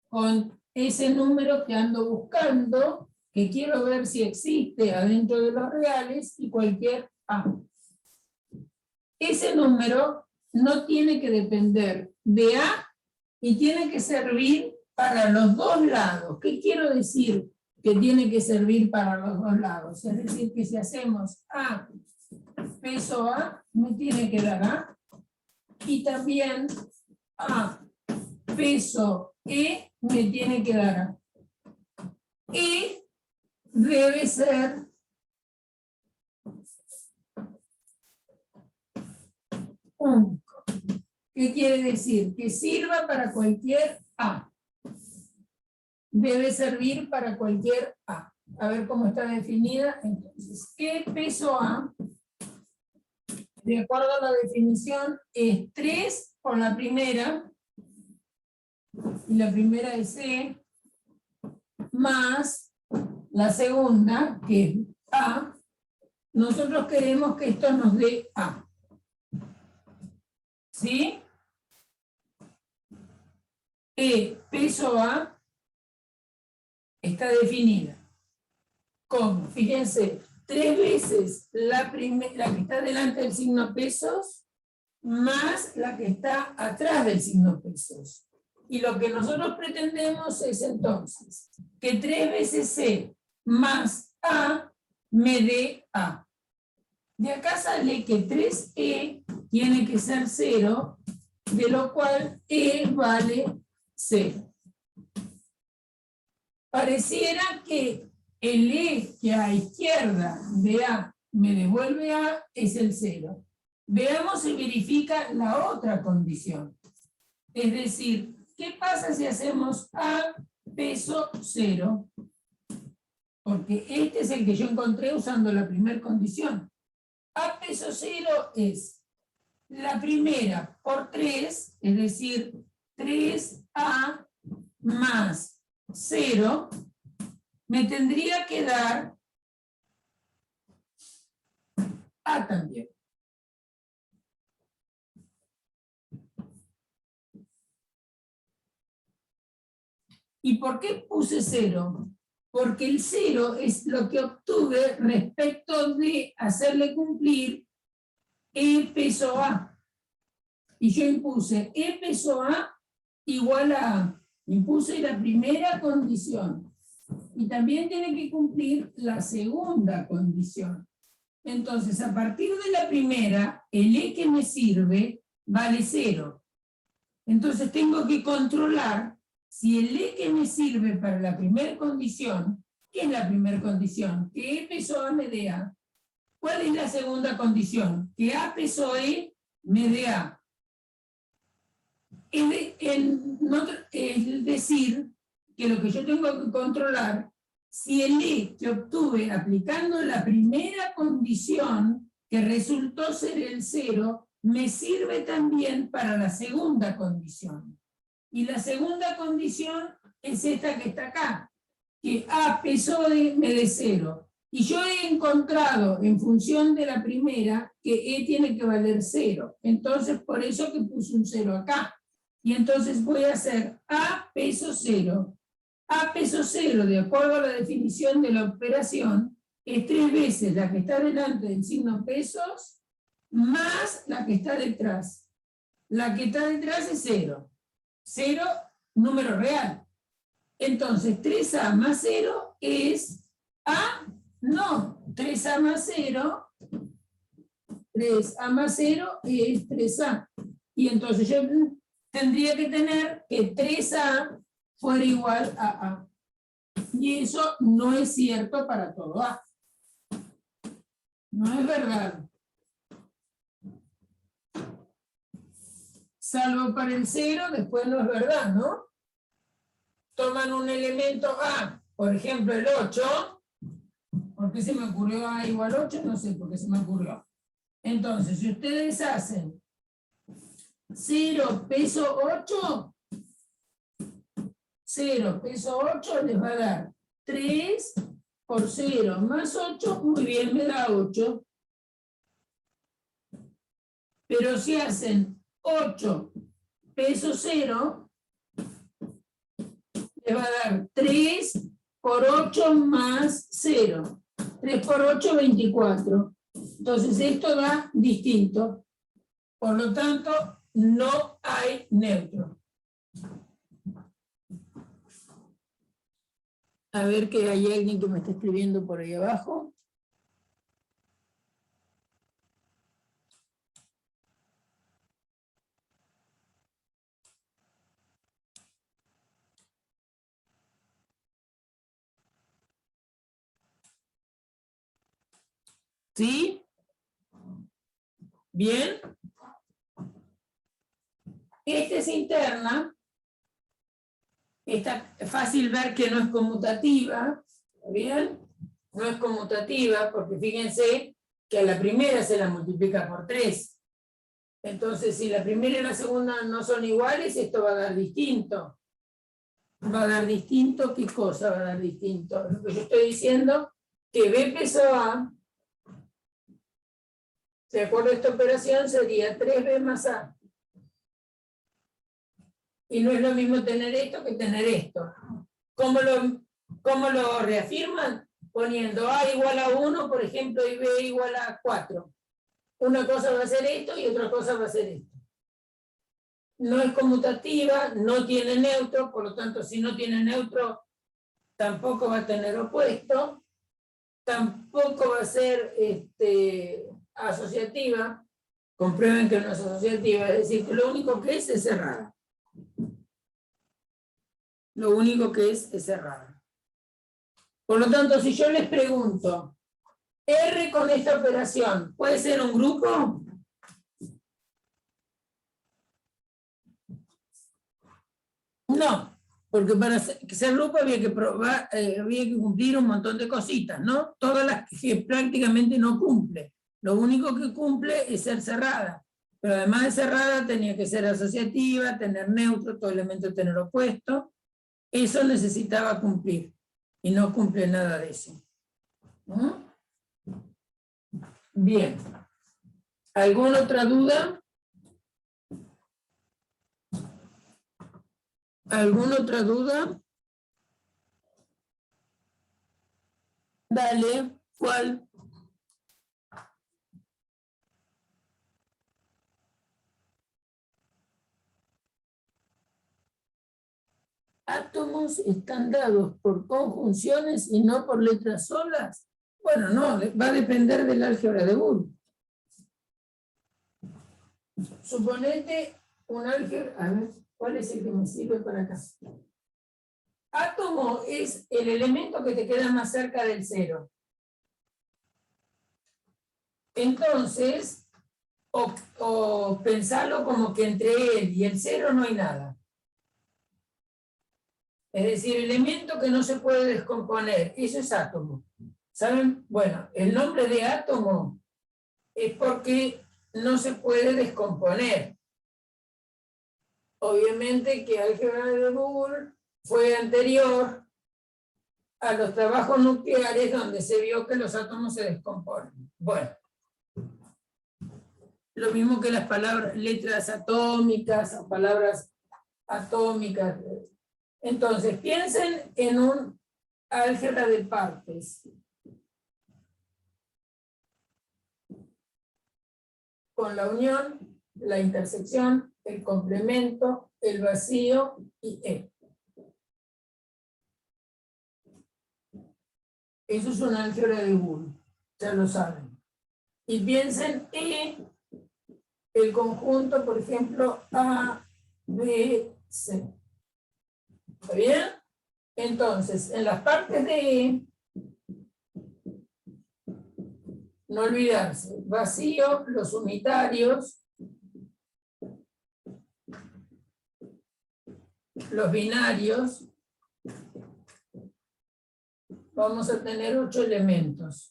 Speaker 1: Con ese número que ando buscando, que quiero ver si existe adentro de los reales, y cualquier A. Ese número no tiene que depender de A y tiene que servir para los dos lados. ¿Qué quiero decir que tiene que servir para los dos lados? Es decir, que si hacemos A, peso A, me tiene que dar A. Y también A, peso E, me tiene que dar A. E debe ser único. ¿Qué quiere decir? Que sirva para cualquier A. Debe servir para cualquier A. A ver cómo está definida. Entonces, ¿qué peso A? De acuerdo a la definición, es 3 por la primera, y la primera es E, más la segunda, que es A. Nosotros queremos que esto nos dé A. ¿Sí? E, peso A, está definida como, fíjense, 3 veces la que está delante del signo pesos, más la que está atrás del signo pesos. Y lo que nosotros pretendemos es entonces que 3 veces C más A me dé A. De acá sale que 3E tiene que ser 0, de lo cual E vale 0. Pareciera que el E que a izquierda de A me devuelve A es el 0. Veamos si verifica la otra condición. Es decir, ¿qué pasa si hacemos A peso 0? Porque este es el que yo encontré usando la primera condición. A peso 0 es la primera por 3, es decir, 3A más 0, me tendría que dar A también. ¿Y por qué puse 0? Porque el 0 es lo que obtuve respecto de hacerle cumplir E peso A. Y yo impuse E peso A igual a A. Impuse la primera condición. Y también tiene que cumplir la segunda condición. Entonces, a partir de la primera, el E que me sirve vale 0. Entonces tengo que controlar si el E que me sirve para la primera condición, ¿qué es la primera condición? Que E peso A me dé A. ¿Cuál es la segunda condición? Que A peso E me dé A. Es decir, que lo que yo tengo que controlar, si el E que obtuve aplicando la primera condición, que resultó ser el 0, me sirve también para la segunda condición. Y la segunda condición es esta que está acá, que A peso E me dé 0. Y yo he encontrado, en función de la primera, que E tiene que valer 0. Entonces, por eso que puse un 0 acá. Y entonces voy a hacer A peso 0. A peso 0, de acuerdo a la definición de la operación, es 3 veces la que está delante del signo pesos, más la que está detrás. La que está detrás es 0. 0, número real. Entonces, 3A más 0 es A, no, 3A más 0, 3A más 0 es 3A. Y entonces yo tendría que tener que 3A fuera igual a A. Y eso no es cierto para todo A. No es verdad. Salvo para el 0, después no es verdad, ¿no? Toman un elemento A, por ejemplo el 8. ¿Por qué se me ocurrió A igual 8? No sé por qué se me ocurrió. Entonces, si ustedes hacen 0 peso 8, 0 peso 8 les va a dar 3 por 0 más 8, muy bien, me da 8. Pero si hacen 8 peso 0, les va a dar 3 por 8 más 0. 3 por 8, 24. Entonces esto da distinto. Por lo tanto, no hay neutro. A ver que hay alguien que me está escribiendo por ahí abajo. ¿Sí? Bien. Esta es interna. Está fácil ver que no es conmutativa. ¿Bien? No es conmutativa porque fíjense que a la primera se la multiplica por 3. Entonces, si la primera y la segunda no son iguales, esto va a dar distinto. ¿Va a dar distinto? ¿Qué cosa va a dar distinto? Lo que yo estoy diciendo, que B peso A, de acuerdo a esta operación, sería 3B más A. Y no es lo mismo tener esto que tener esto. ¿Cómo lo reafirman? Poniendo A igual a 1, por ejemplo, y B igual a 4. Una cosa va a ser esto y otra cosa va a ser esto. No es conmutativa, no tiene neutro, por lo tanto, si no tiene neutro, tampoco va a tener opuesto, tampoco va a ser asociativa. Comprueben que no es asociativa, es decir, que lo único que es cerrada. Lo único que es cerrada. Por lo tanto, si yo les pregunto, R con esta operación, ¿puede ser un grupo? No, porque para ser grupo había que cumplir un montón de cositas, ¿no? Todas las que prácticamente no cumple. Lo único que cumple es ser cerrada. Pero además de cerrada tenía que ser asociativa, tener neutro, todo elemento tener opuesto. Eso necesitaba cumplir. Y no cumple nada de eso. ¿No? Bien. ¿Alguna otra duda? ¿Alguna otra duda? Dale, ¿cuál? Átomos están dados por conjunciones y no por letras solas. Bueno, no, va a depender del álgebra de Boole. Suponete un álgebra, a ver, ¿cuál es el que me sirve para acá? Átomo es el elemento que te queda más cerca del 0. Entonces, o pensarlo como que entre él y el 0 no hay nada. Es decir, elemento que no se puede descomponer, eso es átomo. ¿Saben? Bueno, el nombre de átomo es porque no se puede descomponer. Obviamente que álgebra de Boole fue anterior a los trabajos nucleares donde se vio que los átomos se descomponen. Bueno, lo mismo que las palabras, letras atómicas o palabras atómicas. Entonces, piensen en un álgebra de partes. Con la unión, la intersección, el complemento, el vacío y E. Eso es un álgebra de Boole, ya lo saben. Y piensen en el conjunto, por ejemplo, A, B, C. ¿Está bien? Entonces, en las partes de E, No olvidarse, vacío, los unitarios, los binarios, vamos a tener 8 elementos.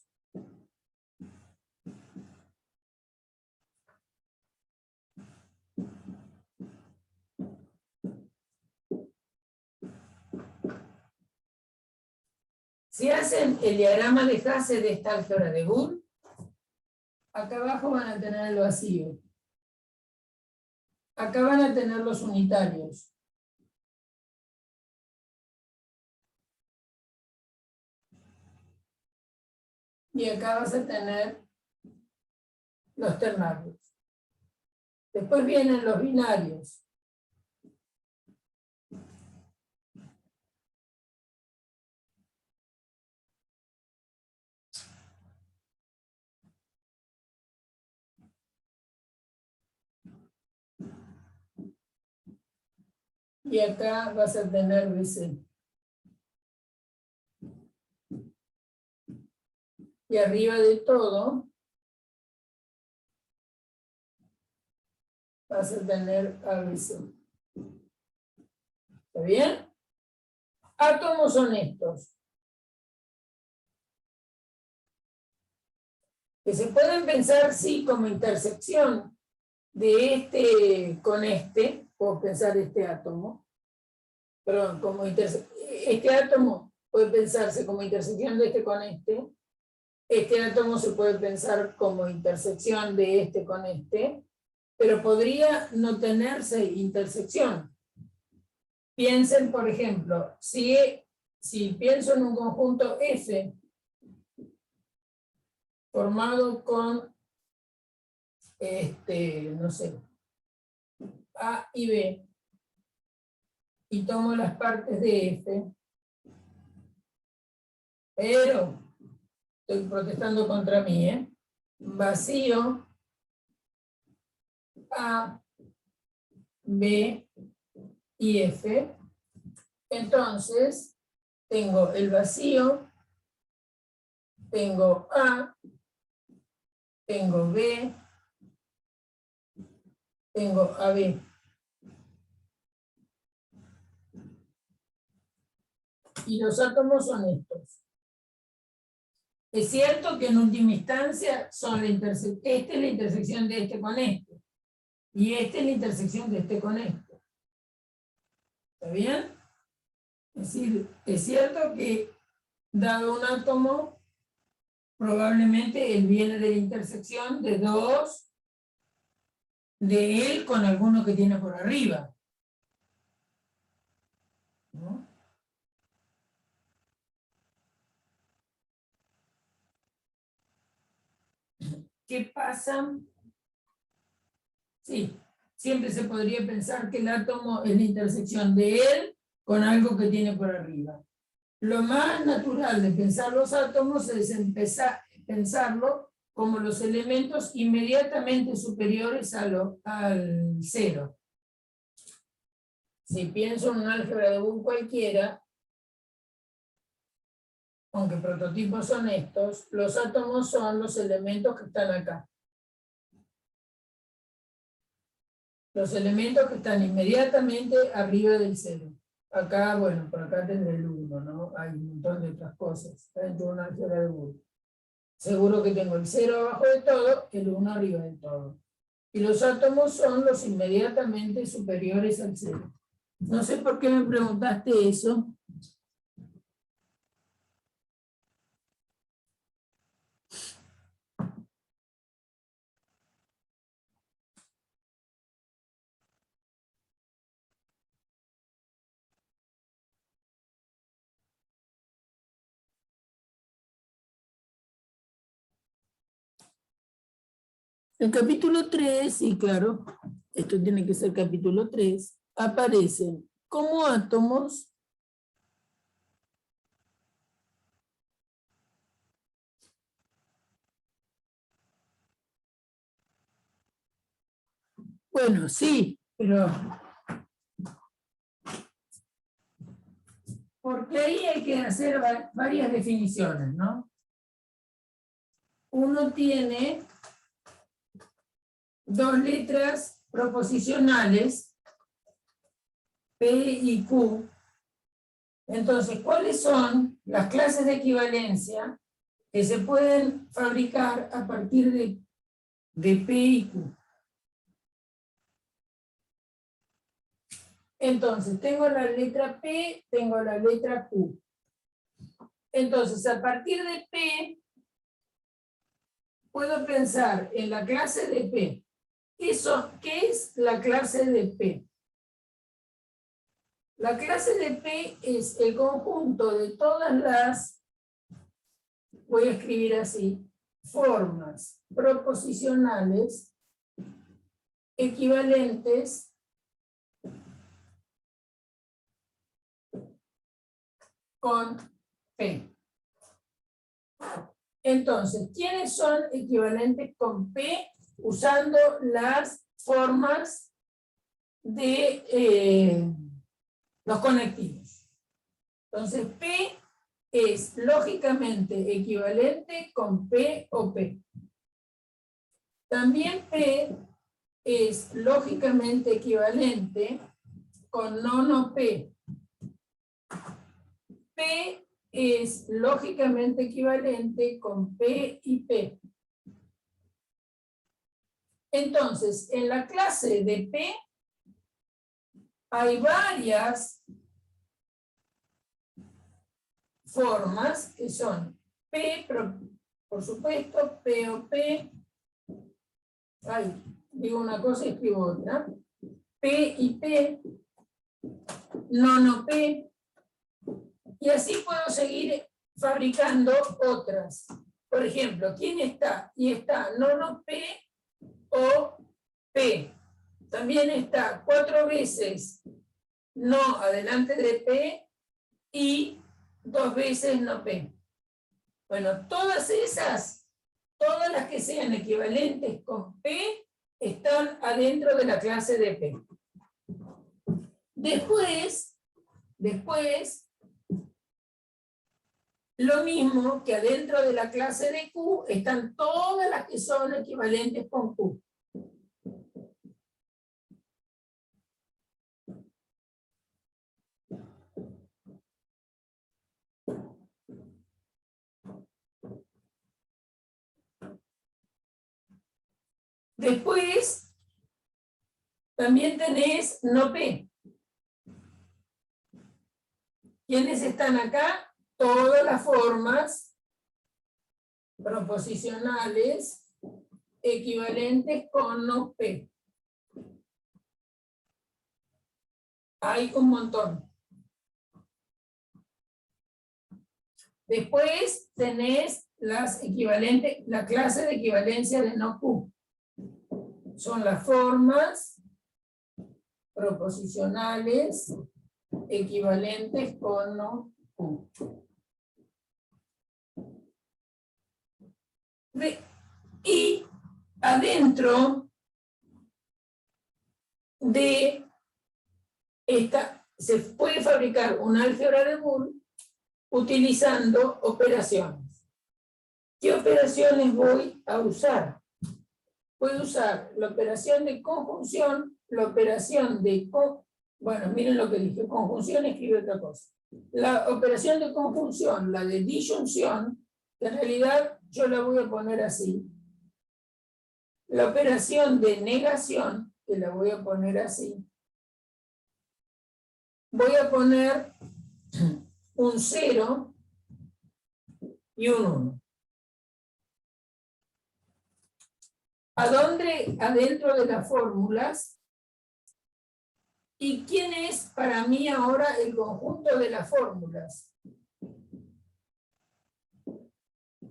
Speaker 1: Si hacen el diagrama de Hasse de esta álgebra de Boole, acá abajo van a tener el vacío. Acá van a tener los unitarios. Y acá vas a tener los ternarios. Después vienen los binarios. Y acá vas a tener BC. Y arriba de todo vas a tener ABC. ¿Está bien? Átomos son estos. Que se pueden pensar, sí, como intersección de este con este, puedo pensar este átomo, perdón, como este átomo puede pensarse como intersección de este con este átomo se puede pensar como intersección de este con este, pero podría no tenerse intersección. Piensen, por ejemplo, si pienso en un conjunto F formado con, no sé, A y B, y tomo las partes de F, pero estoy protestando contra mí, vacío, A, B y F, entonces tengo el vacío, tengo A, tengo B, tengo AB. Y los átomos son estos. Es cierto que en última instancia son esta es la intersección de este con este. Y esta es la intersección de este con este. ¿Está bien? Es decir, es cierto que dado un átomo, probablemente él viene de la intersección de dos de él con alguno que tiene por arriba. ¿No? ¿Qué pasa? Sí, siempre se podría pensar que el átomo es la intersección de él con algo que tiene por arriba. Lo más natural de pensar los átomos es empezar a pensarlo como los elementos inmediatamente superiores al cero. Si pienso en un álgebra de Boole cualquiera, aunque prototipos son estos, los átomos son los elementos que están acá. Los elementos que están inmediatamente arriba del cero. Acá, bueno, por acá tendré el 1, ¿no? Hay un montón de otras cosas dentro de una álgebra de Boole. Seguro que tengo el 0 abajo de todo, el 1 arriba de todo. Y los átomos son los inmediatamente superiores al 0. No sé por qué me preguntaste eso. El capítulo 3, sí, claro, esto tiene que ser capítulo 3, aparecen como átomos bueno, sí, pero porque ahí hay que hacer varias definiciones, ¿no? uno tiene dos letras proposicionales, P y Q. Entonces, ¿cuáles son las clases de equivalencia que se pueden fabricar a partir de P y Q? Entonces, tengo la letra P, tengo la letra Q. Entonces, a partir de P, puedo pensar en la clase de P. ¿Qué es la clase de P? La clase de P es el conjunto de todas las, voy a escribir así, formas proposicionales equivalentes con P. Entonces, ¿quiénes son equivalentes con P usando las formas de los conectivos? Entonces, P es lógicamente equivalente con P o P. También P es lógicamente equivalente con no P. P es lógicamente equivalente con P y P. Entonces, en la clase de P hay varias formas que son P, por supuesto, P o P. Ay, digo una cosa y escribo otra. P y P, no P. Y así puedo seguir fabricando otras. Por ejemplo, ¿quién está? Y está no P o P. También está 4 veces no adelante de P y 2 veces no P. Bueno, todas esas, todas las que sean equivalentes con P, están adentro de la clase de P. Después, lo mismo que adentro de la clase de Q, están todas las que son equivalentes con Q. Después, también tenés no P. ¿Quiénes están acá? Todas las formas proposicionales equivalentes con no P. Hay un montón. Después tenés las equivalentes, la clase de equivalencia de no Q. Son las formas proposicionales equivalentes con no Q. Y adentro de esta se puede fabricar un álgebra de Boole utilizando operaciones. ¿Qué operaciones voy a usar? Voy a usar la operación de conjunción, la operación de... Bueno, miren lo que dije, conjunción, escribe otra cosa. La operación de conjunción, la de disyunción, que en realidad yo la voy a poner así. La operación de negación, que la voy a poner así. Voy a poner un 0 y un 1. ¿A dónde? Adentro de las fórmulas. ¿Y quién es para mí ahora el conjunto de las fórmulas?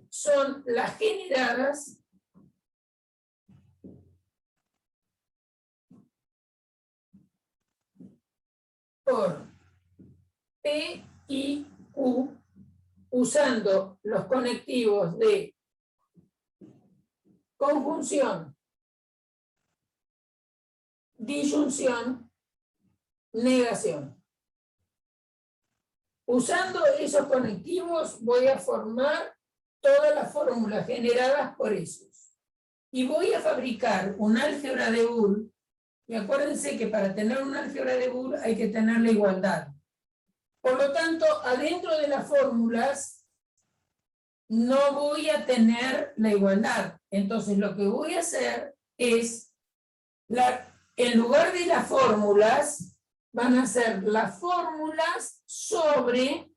Speaker 1: Son las generadas por P y Q usando los conectivos de conjunción, disyunción, negación. Usando esos conectivos voy a formar todas las fórmulas generadas por esos. Y voy a fabricar un álgebra de Boole, y acuérdense que para tener un álgebra de Boole hay que tener la igualdad. Por lo tanto, adentro de las fórmulas no voy a tener la igualdad. Entonces, lo que voy a hacer es, en lugar de las fórmulas, van a ser las fórmulas sobre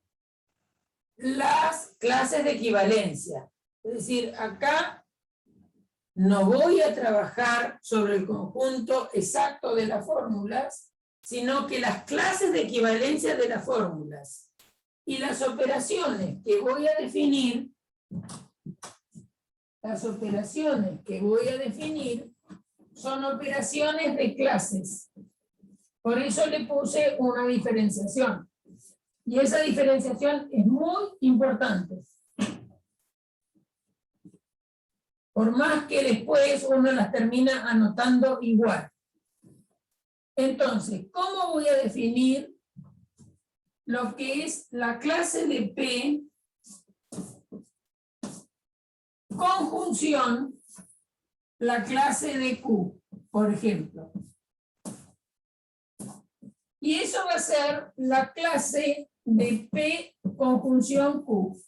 Speaker 1: las clases de equivalencia. Es decir, acá no voy a trabajar sobre el conjunto exacto de las fórmulas, sino que las clases de equivalencia de las fórmulas y las operaciones que voy a definir, son operaciones de clases. Por eso le puse una diferenciación. Y esa diferenciación es muy importante. Por más que después uno las termina anotando igual. Entonces, ¿cómo voy a definir lo que es la clase de P conjunción la clase de Q, por ejemplo? Y eso va a ser la clase de P conjunción Q.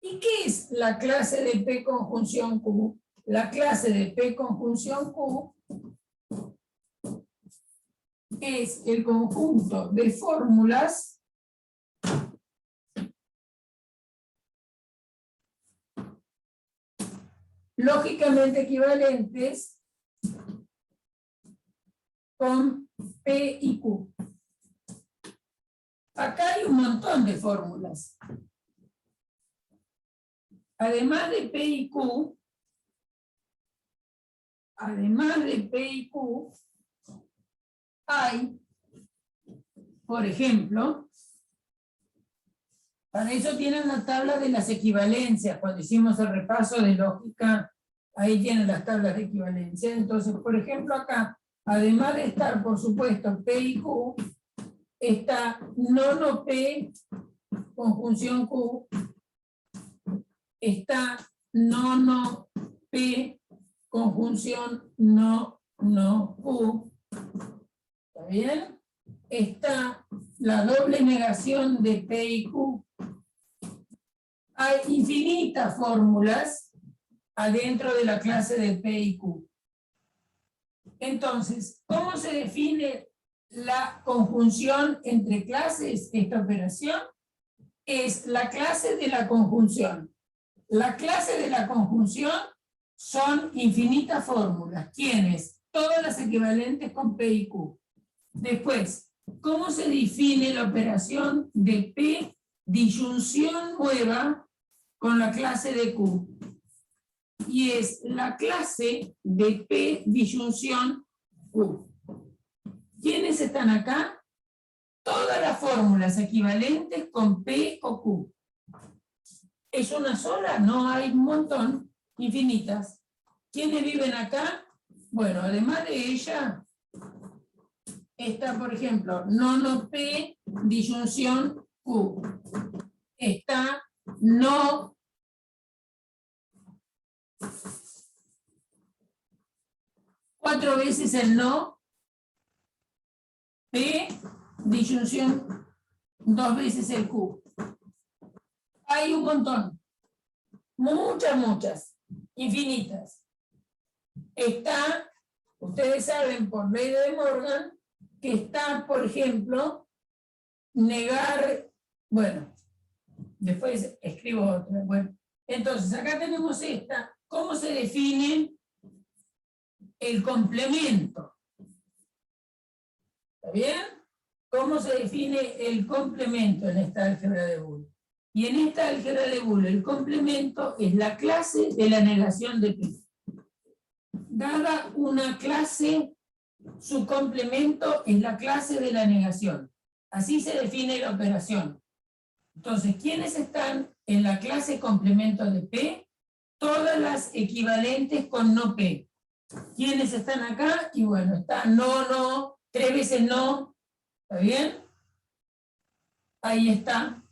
Speaker 1: ¿Y qué es la clase de P conjunción Q? La clase de P conjunción Q es el conjunto de fórmulas lógicamente equivalentes con P y Q. Acá hay un montón de fórmulas. Además de P y Q, hay, por ejemplo, para eso tienen la tabla de las equivalencias. Cuando hicimos el repaso de lógica, ahí tienen las tablas de equivalencia. Entonces, por ejemplo, acá, además de estar, por supuesto, P y Q, está nono P conjunción Q, está nono P conjunción no Q. ¿Está bien? Está la doble negación de P y Q. Hay infinitas fórmulas adentro de la clase de P y Q. Entonces, ¿cómo se define la conjunción entre clases? Esta operación es la clase de la conjunción. La clase de la conjunción son infinitas fórmulas. ¿Quiénes? Todas las equivalentes con P y Q. Después, ¿cómo se define la operación de P disyunción nueva con la clase de Q? Y es la clase de P disyunción Q. ¿Quiénes están acá? Todas las fórmulas equivalentes con P o Q. ¿Es una sola? No, hay un montón, infinitas. ¿Quiénes viven acá? Bueno, además de ella, está, por ejemplo, nono P disyunción Q. Está no cuatro veces el no P disyunción dos veces el Q. Hay un montón. Muchas, infinitas. Está, ustedes saben por ley de Morgan, que está, por ejemplo, negar, bueno, después escribo otra. Bueno, entonces acá tenemos esta. ¿Cómo se define el complemento? ¿Está bien? ¿Cómo se define el complemento en esta álgebra de Boole? Y en esta álgebra de Boole el complemento es la clase de la negación de P. Dada una clase, su complemento es la clase de la negación. Así se define la operación. Entonces, ¿quiénes están en la clase complemento de P? Todas las equivalentes con no P. ¿Quiénes están acá? Y bueno, está no, tres veces no. ¿Está bien? Ahí está.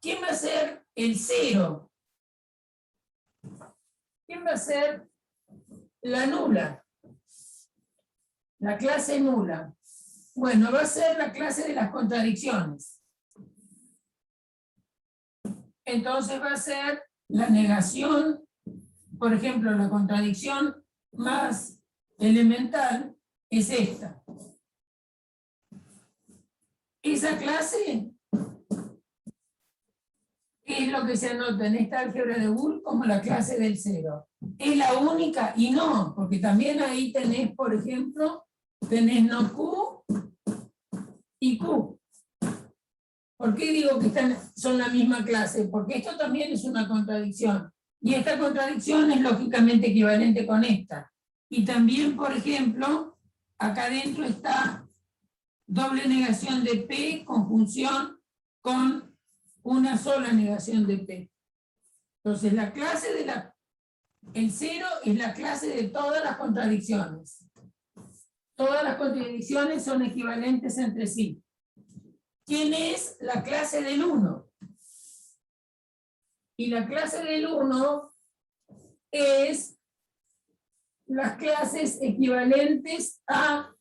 Speaker 1: ¿quién va a ser el 0? ¿Quién va a ser la nula? La clase nula. Bueno, va a ser la clase de las contradicciones. Entonces va a ser la negación, por ejemplo, la contradicción más elemental es esta. Esa clase es lo que se anota en esta álgebra de Boole como la clase del 0. ¿Es la única? Y no, porque también ahí tenés, por ejemplo, tenés no Q y Q. ¿Por qué digo que son la misma clase? Porque esto también es una contradicción. Y esta contradicción es lógicamente equivalente con esta. Y también, por ejemplo, acá adentro está doble negación de P, conjunción con una sola negación de P. Entonces, la clase de el 0 es la clase de todas las contradicciones. Todas las contradicciones son equivalentes entre sí. ¿Quién es la clase del 1? Y la clase del 1 es las clases equivalentes a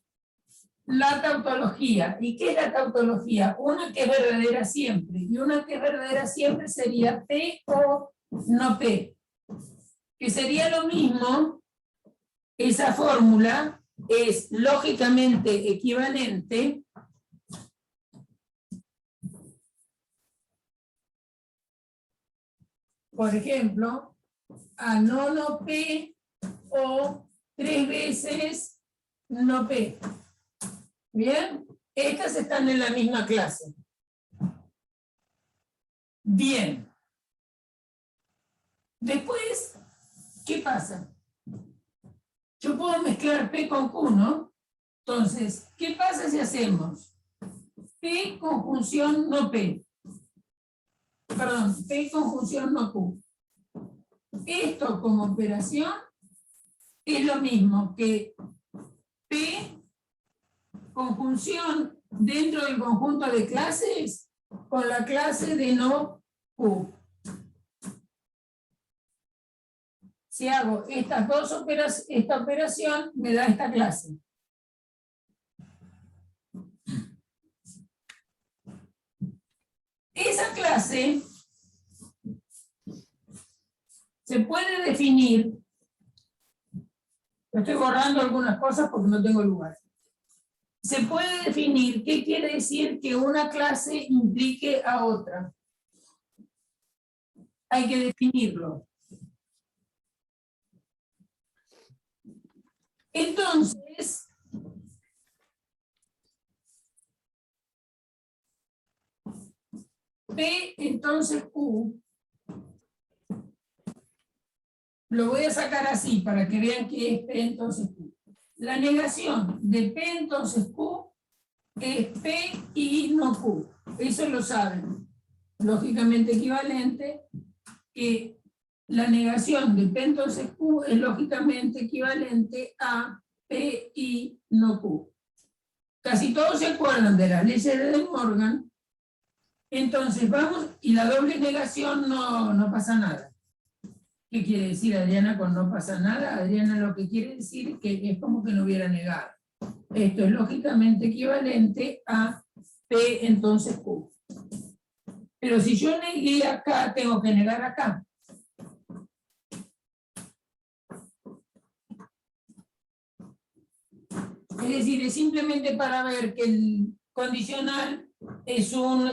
Speaker 1: la tautología. ¿Y qué es la tautología? Una que es verdadera siempre. Y una que es verdadera siempre sería P o no P. Que sería lo mismo, esa fórmula es lógicamente equivalente por ejemplo, a no P o 3 veces no P. ¿Bien? Estas están en la misma clase. Bien. Después, ¿qué pasa? Yo puedo mezclar P con Q, ¿no? Entonces, ¿qué pasa si hacemos P conjunción no P? Perdón, P conjunción no Q. Esto como operación es lo mismo que P conjunción dentro del conjunto de clases con la clase de no Q. Si hago estas dos esta operación, me da esta clase. Esa clase se puede definir, estoy borrando algunas cosas porque no tengo lugar. Se puede definir qué quiere decir que una clase implique a otra. Hay que definirlo. Entonces, P entonces Q, lo voy a sacar así para que vean que es P entonces Q. La negación de P entonces Q es P y no Q. Eso lo saben. Lógicamente equivalente, que la negación de P entonces Q es lógicamente equivalente a P y no Q. Casi todos se acuerdan de las leyes de De Morgan. Entonces vamos, y la doble negación no pasa nada. ¿Qué quiere decir Adriana con no pasa nada? Adriana lo que quiere decir que es como que no hubiera negado. Esto es lógicamente equivalente a P entonces Q. Pero si yo negué acá, tengo que negar acá. Es decir, es simplemente para ver que el condicional es un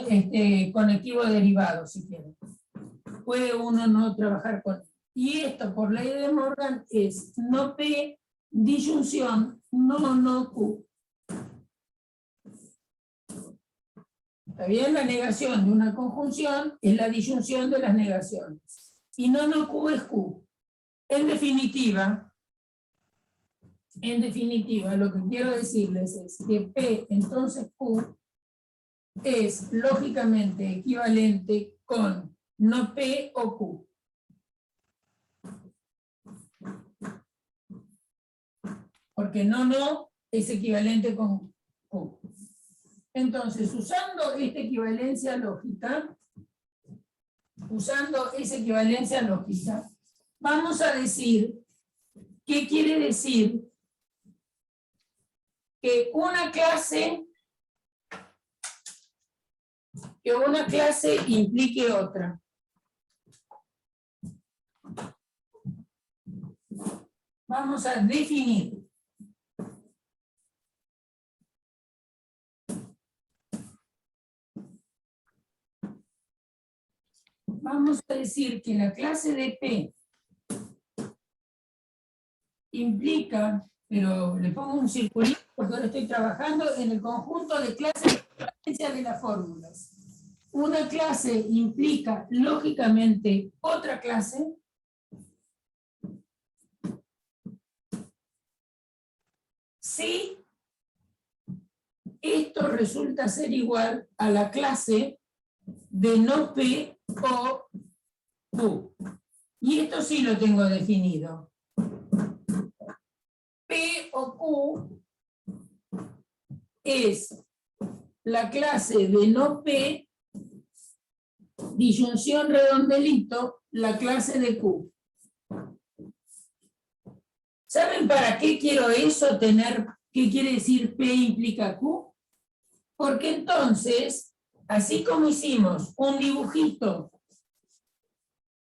Speaker 1: conectivo derivado, si quieren. Puede uno no trabajar con él. Y esto, por ley de Morgan, es no P, disyunción, no Q. ¿Está bien? La negación de una conjunción es la disyunción de las negaciones. Y no Q es Q. En definitiva, lo que quiero decirles es que P, entonces Q, es lógicamente equivalente con no P o Q. Porque no es equivalente con Q. Entonces, usando esa equivalencia lógica, vamos a decir, ¿qué quiere decir? Que una clase implique otra. Vamos a definir. Vamos a decir que la clase de P implica, pero le pongo un circulito porque ahora estoy trabajando en el conjunto de clases de equivalencia de las fórmulas. Una clase implica, lógicamente, otra clase. Si esto resulta ser igual a la clase de no P o Q. Y esto sí lo tengo definido. P o Q es la clase de no P, disyunción redondelito, la clase de Q. ¿Saben para qué quiero eso? ¿Qué quiere decir P implica Q? Porque entonces, así como hicimos un dibujito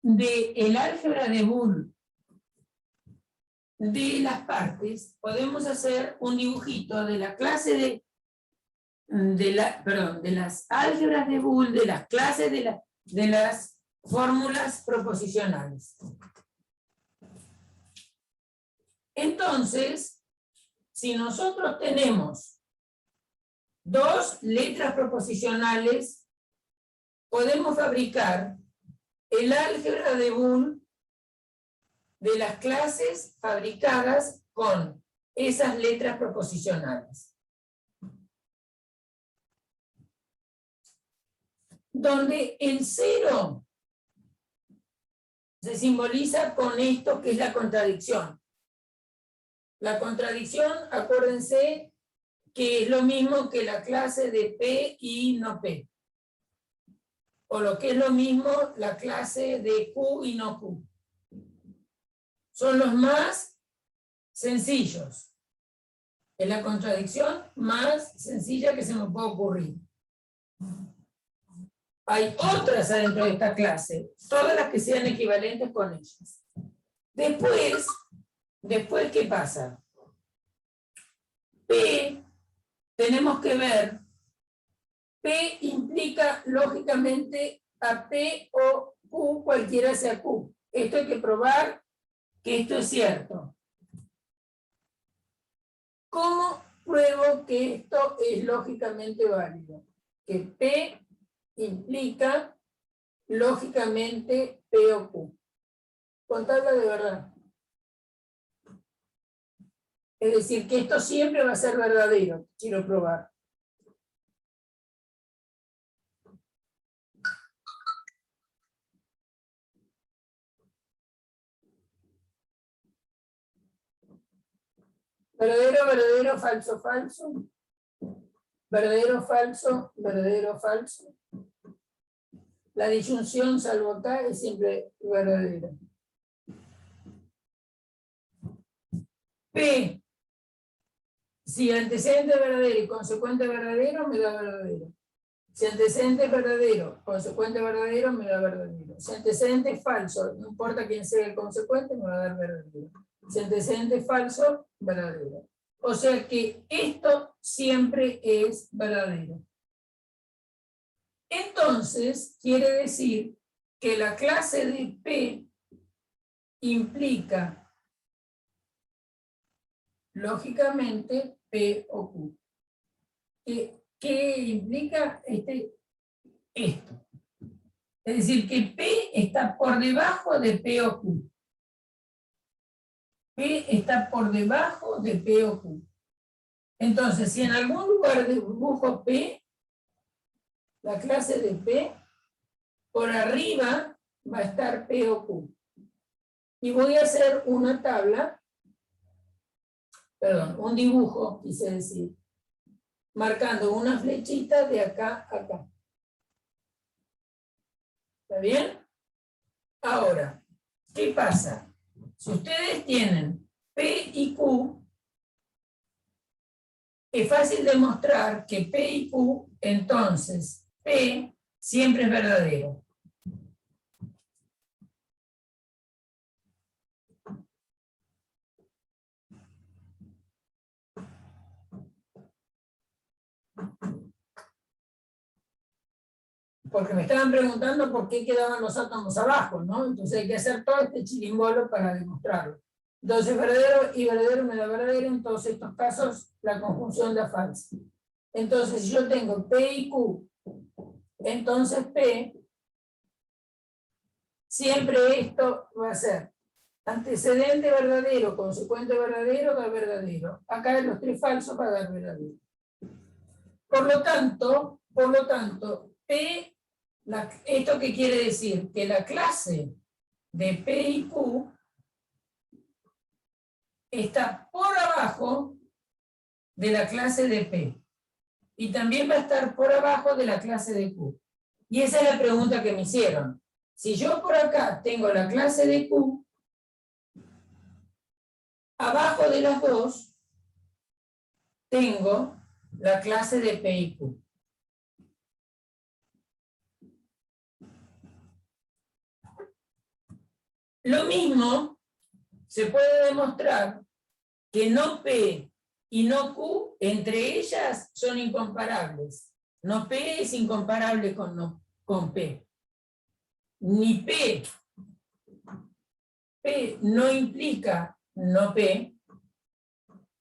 Speaker 1: del álgebra de Boole de las partes, podemos hacer un dibujito de la clase de las álgebras de Boole, de las clases de las fórmulas proposicionales. Entonces, si nosotros tenemos dos letras proposicionales, podemos fabricar el álgebra de Boole de las clases fabricadas con esas letras proposicionales. Donde el cero se simboliza con esto que es la contradicción. La contradicción, acuérdense, que es lo mismo que la clase de P y no P. O lo que es lo mismo la clase de Q y no Q. Son los más sencillos. Es la contradicción más sencilla que se me puede ocurrir. Hay otras adentro de esta clase, todas las que sean equivalentes con ellas. Después ¿qué pasa? P, tenemos que ver, P implica lógicamente a P o Q, cualquiera sea Q. Esto hay que probar que esto es cierto. ¿Cómo pruebo que esto es lógicamente válido? Que P implica lógicamente P o Q. Contadla de verdad. Es decir, que esto siempre va a ser verdadero. Quiero probar. Verdadero, verdadero, falso, falso. Verdadero, falso, verdadero, falso. La disyunción, salvo acá, es siempre verdadera. P, si antecedente es verdadero y consecuente verdadero, me da verdadero. Si antecedente es verdadero, consecuente verdadero, me da verdadero. Si antecedente es falso, no importa quién sea el consecuente, me va a dar verdadero. Si antecedente es falso, verdadero. O sea que esto siempre es verdadero. Entonces, quiere decir que la clase de P implica, lógicamente, P o Q. ¿Qué implica esto? Es decir, que P está por debajo de P o Q. P está por debajo de P o Q. Entonces, si en algún lugar dibujo P, la clase de P, por arriba va a estar P o Q. Y voy a hacer una tabla, perdón, un dibujo, quise decir, marcando una flechita de acá a acá. ¿Está bien? Ahora, ¿qué pasa? Si ustedes tienen P y Q, es fácil demostrar que P y Q, entonces P siempre es verdadero. Porque me estaban preguntando por qué quedaban los átomos abajo, ¿no? Entonces hay que hacer todo este chirimbolo para demostrarlo. Entonces verdadero y verdadero me da verdadero, en todos estos casos la conjunción da falsa. Entonces si yo tengo P y Q, entonces P, siempre esto va a ser antecedente verdadero, consecuente verdadero, da verdadero. Acá en los tres falsos va a dar verdadero. Por lo tanto, P, ¿esto qué quiere decir? Que la clase de P y Q está por abajo de la clase de P. Y también va a estar por abajo de la clase de Q. Y esa es la pregunta que me hicieron. Si yo por acá tengo la clase de Q, abajo de las dos tengo la clase de P y Q. Lo mismo se puede demostrar que no P y no Q, entre ellas son incomparables. No P es incomparable con P. Ni P no implica no P,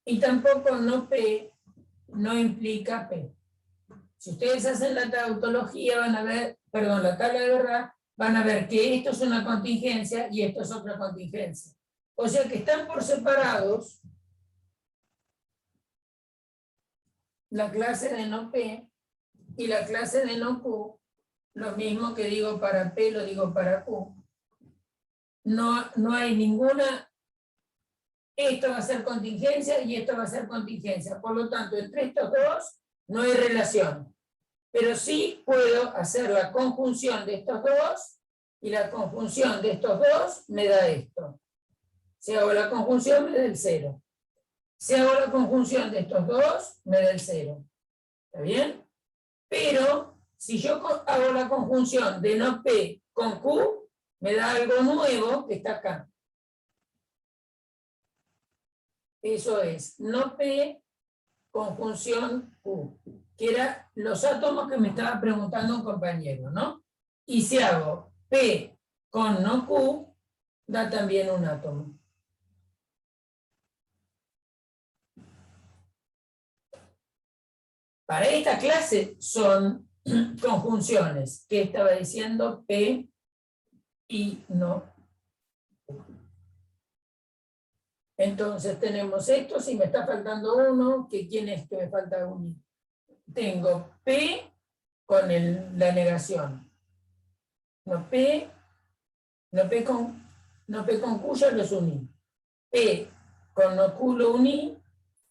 Speaker 1: y tampoco no P no implica P. Si ustedes hacen la tautología, van a ver, perdón, la tabla de verdad, van a ver que esto es una contingencia y esto es otra contingencia. O sea que están por separados la clase de no P y la clase de no Q. Lo mismo que digo para P, lo digo para Q. No hay ninguna, esto va a ser contingencia y esto va a ser contingencia. Por lo tanto, entre estos dos no hay relación. Pero sí puedo hacer la conjunción de estos dos, y la conjunción de estos dos me da esto. Si hago la conjunción, me da el 0. Si hago la conjunción de estos dos, me da el 0. ¿Está bien? Pero si yo hago la conjunción de no P con Q, me da algo nuevo que está acá. Eso es no P conjunción Q, que eran los átomos que me estaba preguntando un compañero, ¿no? Y si hago P con no Q, da también un átomo. Para esta clase son conjunciones. ¿Qué estaba diciendo? P y no. Entonces tenemos estos y me está faltando uno. ¿Quién es que me falta uno? Tengo P con la negación. No P con Q ya los uní. P con no Q lo uní,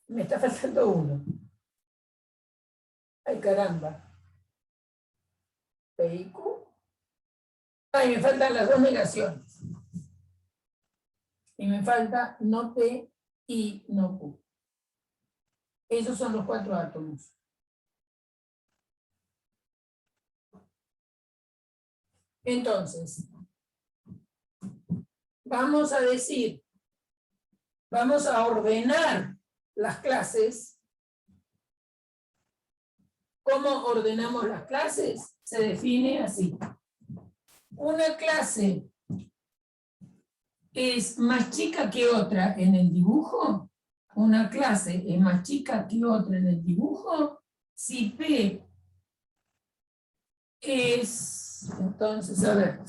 Speaker 1: me está faltando uno. Ay, caramba. P y Q. Ay, me faltan las dos negaciones. Y me falta no P y no Q. Esos son los 4 átomos. Entonces, vamos a decir, vamos a ordenar las clases. ¿Cómo ordenamos las clases? Se define así. Una clase es más chica que otra en el dibujo. Una clase es más chica que otra en el dibujo si P es, entonces, a ver,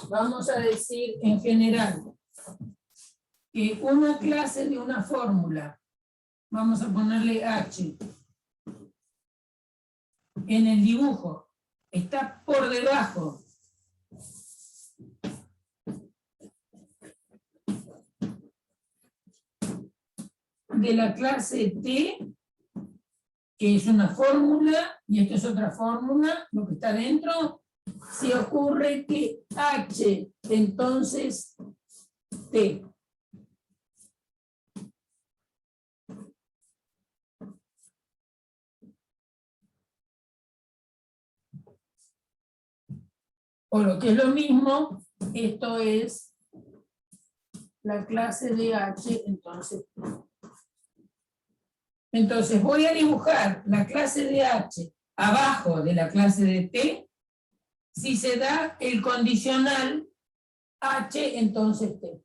Speaker 1: vamos a decir en general que una clase de una fórmula, vamos a ponerle H, en el dibujo está por debajo de la clase T, que es una fórmula, y esto es otra fórmula, lo que está dentro, si ocurre que H, entonces T. O lo que es lo mismo, esto es la clase de H, entonces. Entonces voy a dibujar la clase de H abajo de la clase de T, si se da el condicional H, entonces T.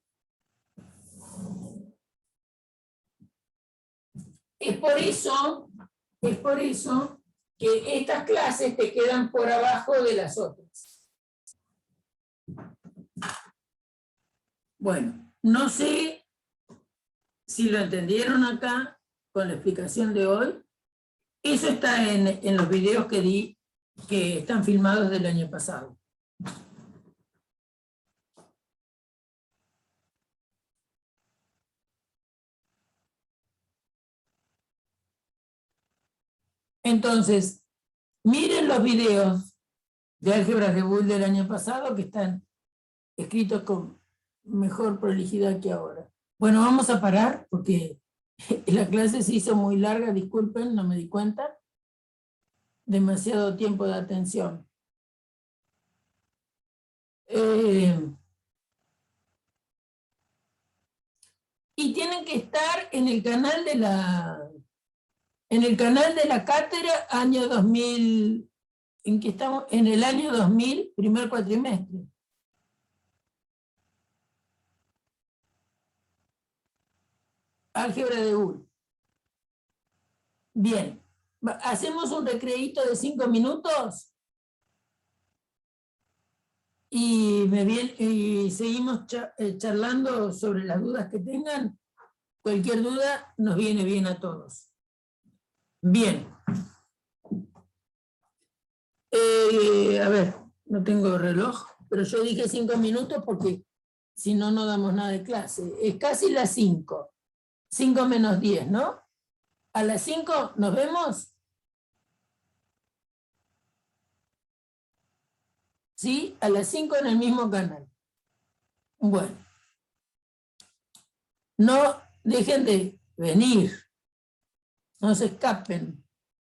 Speaker 1: Es por eso que estas clases te quedan por abajo de las otras. Bueno, no sé si lo entendieron acá con la explicación de hoy. Eso está en los videos que di, que están filmados del año pasado. Entonces, miren los videos de álgebras de Boole del año pasado que están escritos con mejor prolijidad que ahora. Bueno, vamos a parar porque la clase se hizo muy larga, disculpen, no me di cuenta. Demasiado tiempo de atención. Y tienen que estar en el canal de la cátedra año 2000, en que estamos en el año 2000, primer cuatrimestre. Álgebra de Boole. Bien, hacemos un recreíto de 5 minutos y seguimos charlando sobre las dudas que tengan. Cualquier duda nos viene bien a todos. Bien. A ver, no tengo reloj, pero yo dije 5 minutos porque si no, no damos nada de clase. Es casi las 5. 5 menos 10, ¿no? ¿A las 5 nos vemos? ¿Sí? A las 5 en el mismo canal. Bueno. No dejen de venir. No se escapen.